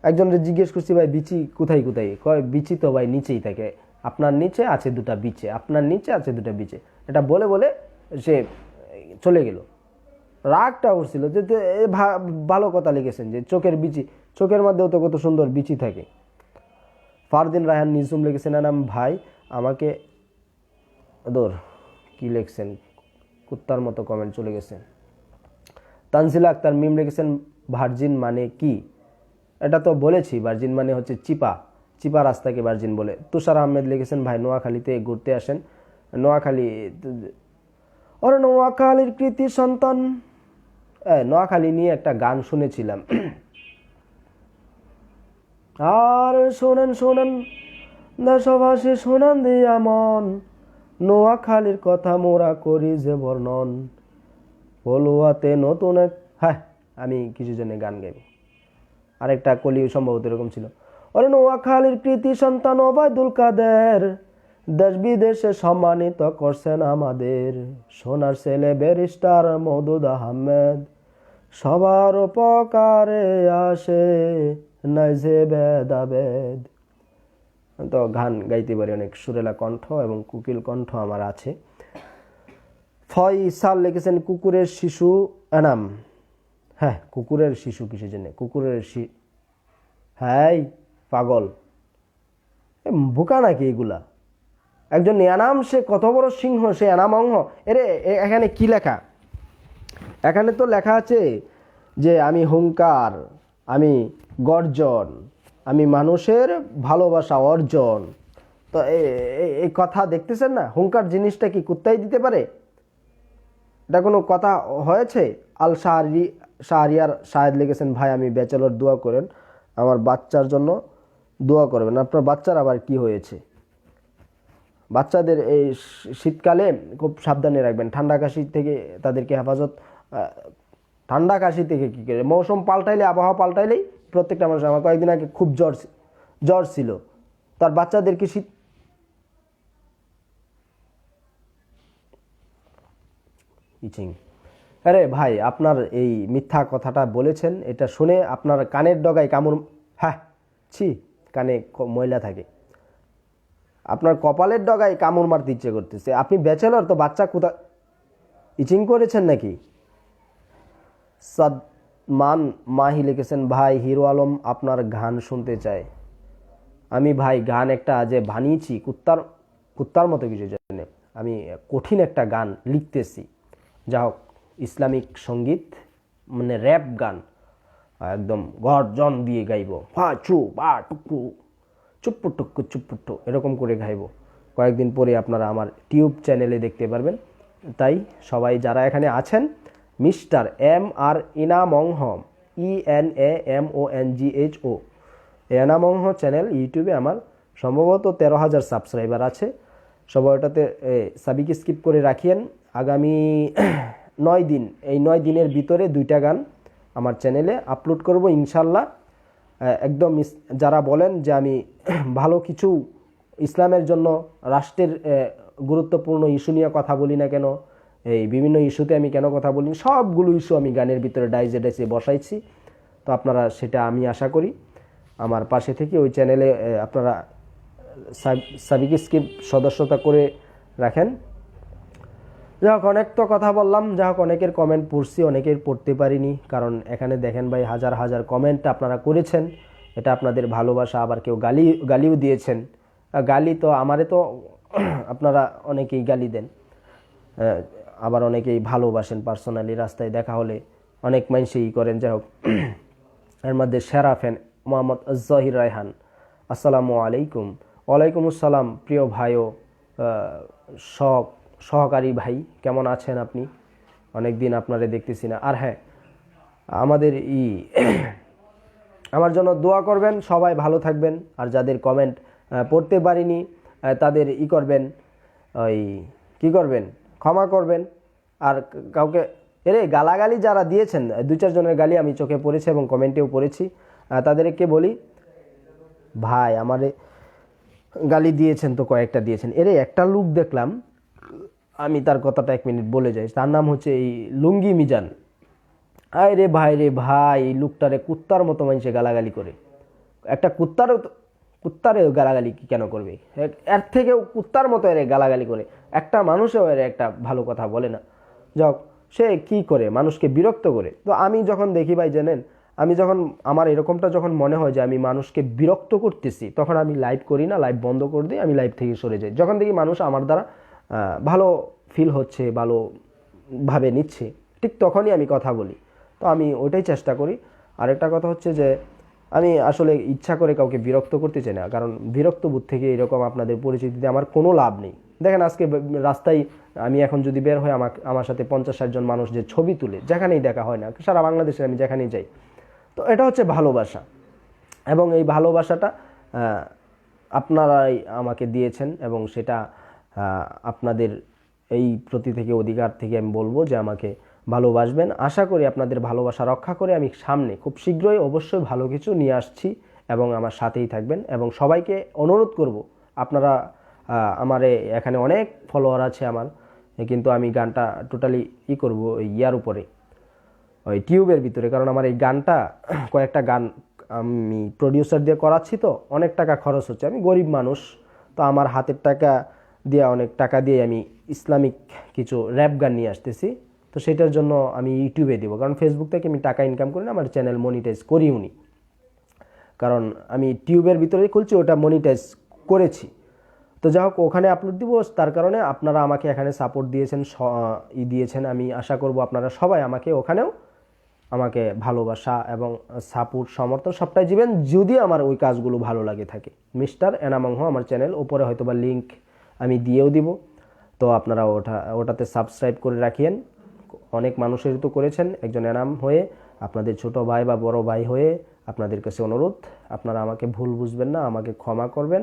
একজনকে জিজ্ঞেস করছি, ভাই বিচি কোথায় কোথায়? কয় বিচি তো ভাই নিচেই থাকে, আপনার নিচে আছে 2টা বিচে, আপনার নিচে আছে 2টা বিচে। এটা বলে বলে সে চলে গেল। রাগটা উঠছিল যে ভালো কথা লিখেছেন যে চোখের বিচি, চোখের মধ্যেও তো কত সুন্দর বিচি থাকে। ফারদিন রায়হান নিজুম লিখেছেন, নাম ভাই আমাকে দৌড়, কি লিখছেন কুত্তার মতো কমেন্ট চলে গেছে। তানজিলা আক্তার মিম লিখেছেন, ভার্জিন মানে কি? এটা তো বলেছি, ভার্জিন মানে হচ্ছে চিপা, চিপা রাস্তাকে ভার্জিন বলে। তুষার আহমেদ লিখেছেন, ভাই নোয়াখালীতে ঘুরতে আসেন। নোয়াখালী, ওরে নোয়াখালীর কৃতি সন্তান। নোয়াখালী নিয়ে একটা গান শুনেছিলাম। আর শোনেন শোনেন দেশবাসী শোনান দিয়া মন, নোয়াখালীর কথা মোরা করি যে বর্ণন। পলুয়াতে নতুন এক, হ্যাঁ আমি কিছু জন্য গান গাইব। আরেকটা কলি সম্ভবত এরকম ছিল, ওরে নোয়াখালীর কৃতি সন্তান ওবায়দুল কাদের, দেশ বিদেশে সম্মানিত করছেন আমাদের, সোনার ছেলে ব্যারিস্টার মওদুদ আহমেদ, সবার উপকারে আসে নাই যে ভেদাভেদ। তো গান গাইতে পারি, অনেক সুরেলা কণ্ঠ এবং কুকিল কণ্ঠ আমার আছে। ফয়সাল লিখেছেন কুকুরের শিশু এনাম। হ্যাঁ কুকুরের শিশু কিসের জন্য, কুকুরের হ্যাঁ পাগল বোকা নাকি এগুলা? একজন এনাম, সে কত বড় সিংহ, সে এনাম অংহ। এরে এখানে কি লেখা? এখানে তো লেখা আছে যে আমি হুঙ্কার, আমি গর্জন, আমি মানুষের ভালোবাসা অর্জন। তো এই কথা দেখতেছেন না, হুঙ্কার জিনিসটা কি কুত্তাই দিতে পারে? এটা কোনো কথা হয়েছে? আল শাহরিয়ার শাহেদ লিখেছেন, ভাই আমি ব্যাচেলর, দোয়া করেন আমার বাচ্চার জন্য, দোয়া করবেন। আপনার বাচ্চার আবার কি হয়েছে? বাচ্চাদের এই শীতকালে খুব সাবধানে রাখবেন, ঠান্ডা কাশি থেকে তাদেরকে হেফাজত। ঠান্ডা কাশি থেকে কী করে, মৌসুম পাল্টাইলে, আবহাওয়া পাল্টাইলেই প্রত্যেকটা মানুষ, আমার কয়েকদিন আগে খুব জ্বর ছিল, তার বাচ্চাদেরকে শীত ইচিং। আরে ভাই আপনার এই মিথ্যা কথাটা বলেছেন, এটা শুনে আপনার কানের ডগায় কামড়, হ্যাঁ ছি, কানে ময়লা থাকে, আপনার কপালের ডগায় কামড় মারতে ইচ্ছে করতেছে। আপনি ব্যাচেলর, তো বাচ্চা কোথা ইচিং করেছেন নাকি? সাদমান মাহি লিখেছেন, ভাই হিরো আলম আপনার গান শুনতে চায়। আমি ভাই গান একটা যে বানিয়েছি কুত্তার মতো কিছু জানি, আমি কঠিন একটা গান লিখতেছি, যা হোক ইসলামিক সঙ্গীত, মানে র্যাপ গান, একদম গর্জন দিয়ে গাইব, ফা চু বা টুকু চুপ্পু টুকু চুপ্পুট্টু এরকম করে গাইব। কয়েকদিন পরে আপনারা আমার টিউব চ্যানেলে দেখতে পারবেন। তাই সবাই যারা এখানে আছেন, মিস্টার MR ইনামংহ, ENAMONGHO, এনামংহ চ্যানেল ইউটিউবে আমার সম্ভবত 13,000 সাবস্ক্রাইবার আছে। সবাই ওটাতে সাবিক স্কিপ করে রাখিয়েন। আগামী 9 দিন, এই 9 দিনের ভিতরে 2টা গান আমার চ্যানেলে আপলোড করব ইনশাল্লাহ। একদম যারা বলেন যে আমি ভালো কিছু ইসলামের জন্য, রাষ্ট্রের গুরুত্বপূর্ণ ইস্যু নিয়ে কথা বলি না কেন, এই বিভিন্ন ইস্যুতে আমি কেন কথা বলি, সবগুলো ইস্যু আমি গানের ভিতরে ডাইজে বসাইছি। তো আপনারা সেটা, আমি আশা করি আমার পাশে থেকে ওই চ্যানেলে আপনারা সাবিক স্কিপ সদস্যতা করে রাখেন। যাই হোক অনেক তো কথা বললাম, যাই হোক অনেকের কমেন্ট পড়ছি, অনেকের পড়তে পারিনি, কারণ এখানে দেখেন ভাই হাজার হাজার কমেন্ট আপনারা করেছেন, এটা আপনাদের ভালোবাসা। আবার কেউ গালিও দিয়েছেন। গালি তো আমারে তো আপনারা অনেকেই গালি দেন, আবার অনেকেই ভালোবাসেন, পার্সোনালি রাস্তায় দেখা হলে অনেক মানুষই করেন। যাই হোক এর মধ্যে সেরা ফ্যান মোহাম্মদ জহির রায়হান, আসসালামু আলাইকুম। ওয়ালাইকুম আসসালাম প্রিয় ভাইও সহকারী ভাই, কেমন আছেন আপনি? অনেক দিন আপনারে দেখতেছি না। আর হ্যাঁ, আমাদের আমার জন্য দোয়া করবেন, সবাই ভালো থাকবেন। আর যাদের কমেন্ট পড়তে পারিনি তাদের করবেন, ওই কি করবেন, ক্ষমা করবেন। আর কাউকে গালাগালি যারা দিয়েছেন, 2-4 জনের গালি আমি চোখে পড়েছি এবং কমেন্টেও পড়েছি, তাদেরকে বলি ভাই আমারে গালি দিয়েছেন তো কয়েকটা দিয়েছেন। একটা লোক দেখলাম, আমি তার কথাটা 1 মিনিট বলে যাই, তার নাম হচ্ছে এই লুঙ্গি মিজান। আয় রে ভাই এই লোকটারে কুত্তার মতো মানুষে গালাগালি করে। একটা কুত্তারে গালাগালি কেন করবে? এর থেকেও কুত্তার মতো এর গালাগালি করে, একটা মানুষও এর একটা ভালো কথা বলে না। যাক, সে কি করে মানুষকে বিরক্ত করে। তো আমি যখন দেখি ভাই জানেন, আমি যখন আমার এরকমটা যখন মনে হয় যে আমি মানুষকে বিরক্ত করতেছি, তখন আমি লাইভ করি না, লাইভ বন্ধ করে দিই, আমি লাইভ থেকে সরে যাই। যখন দেখি মানুষ আমার দ্বারা ভালো ফিল হচ্ছে, ভালোভাবে নিচ্ছে, ঠিক তখনই আমি কথা বলি। তো আমি ওইটাই চেষ্টা করি। আরেকটা কথা হচ্ছে যে আমি আসলে ইচ্ছা করে কাউকে বিরক্ত করতে চাই না, কারণ বিরক্ত বোধ থেকে এরকম আপনাদের পরিচিতিতে আমার কোনো লাভ নেই। দেখেন আজকে রাস্তায় আমি এখন যদি বের হই, আমার সাথে 50-60 জন মানুষ যে ছবি তুলে, যেখানেই দেখা হয় না, সারা বাংলাদেশে আমি যেখানেই যাই। তো এটা হচ্ছে ভালোবাসা, এবং এই ভালোবাসাটা আপনারাই আমাকে দিয়েছেন, এবং সেটা আপনাদের এই প্রতি থেকে, অধিকার থেকে আমি বলবো যে আমাকে ভালোবাসবেন। আশা করি আপনাদের ভালোবাসা রক্ষা করে আমি সামনে খুব শীঘ্রই অবশ্যই ভালো কিছু নিয়ে আসছি, এবং আমার সাথেই থাকবেন। এবং সবাইকে অনুরোধ করব, আপনারা আমার এখানে অনেক ফলোয়ার আছে আমার, কিন্তু আমি গানটা টোটালি করব ইয়ার উপরে, ওই টিউবের ভিতরে, কারণ আমার এই গানটা কয়েকটা গান আমি প্রডিউসার দিয়ে করাচ্ছি, তো অনেক টাকা খরচ হচ্ছে। আমি গরিব মানুষ, তো আমার হাতের টাকা দিয়ে, অনেক টাকা দিয়ে আমি ইসলামিক কিছু র্যাপ গান নিয়ে আসতেছি। তো সেটার জন্য আমি ইউটিউবে দেবো, কারণ ফেসবুক থেকে আমি টাকা ইনকাম করি না, আমার চ্যানেল মনিটাইজ করিও নি, কারণ আমি টিউবের ভিতরে খুলছি, ওটা মনিটাইজ করেছি। তো যাই হোক, ওখানে আপলোড দিব। তার কারণে আপনারা আমাকে এখানে সাপোর্ট দিয়েছেন, দিয়েছেন। আমি আশা করব আপনারা সবাই আমাকে ওখানেও আমাকে ভালোবাসা এবং সাপোর্ট, সমর্থন সবটাই দিবেন, যদি আমার ওই কাজগুলো ভালো লাগে থাকে। মিস্টার এনাম অংহ আমার চ্যানেল, ওপরে হয়তোবা লিঙ্ক আমি দিয়েও দিব। তো আপনারা ওটাতে সাবস্ক্রাইব করে রাখিয়েন। অনেক মানুষের তো করেছেন, একজন এনাম হয়ে, আপনাদের ছোট ভাই বা বড় ভাই হয়ে আপনাদের কাছে অনুরোধ, আপনারা আমাকে ভুল বুঝবেন না, আমাকে ক্ষমা করবেন।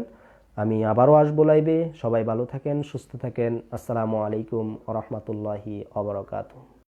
আমি আবারও আসবো লাইভে। সবাই ভালো থাকেন, সুস্থ থাকেন। আসসালামু আলাইকুম ওয়া রাহমাতুল্লাহি ওয়া বারাকাতুহু।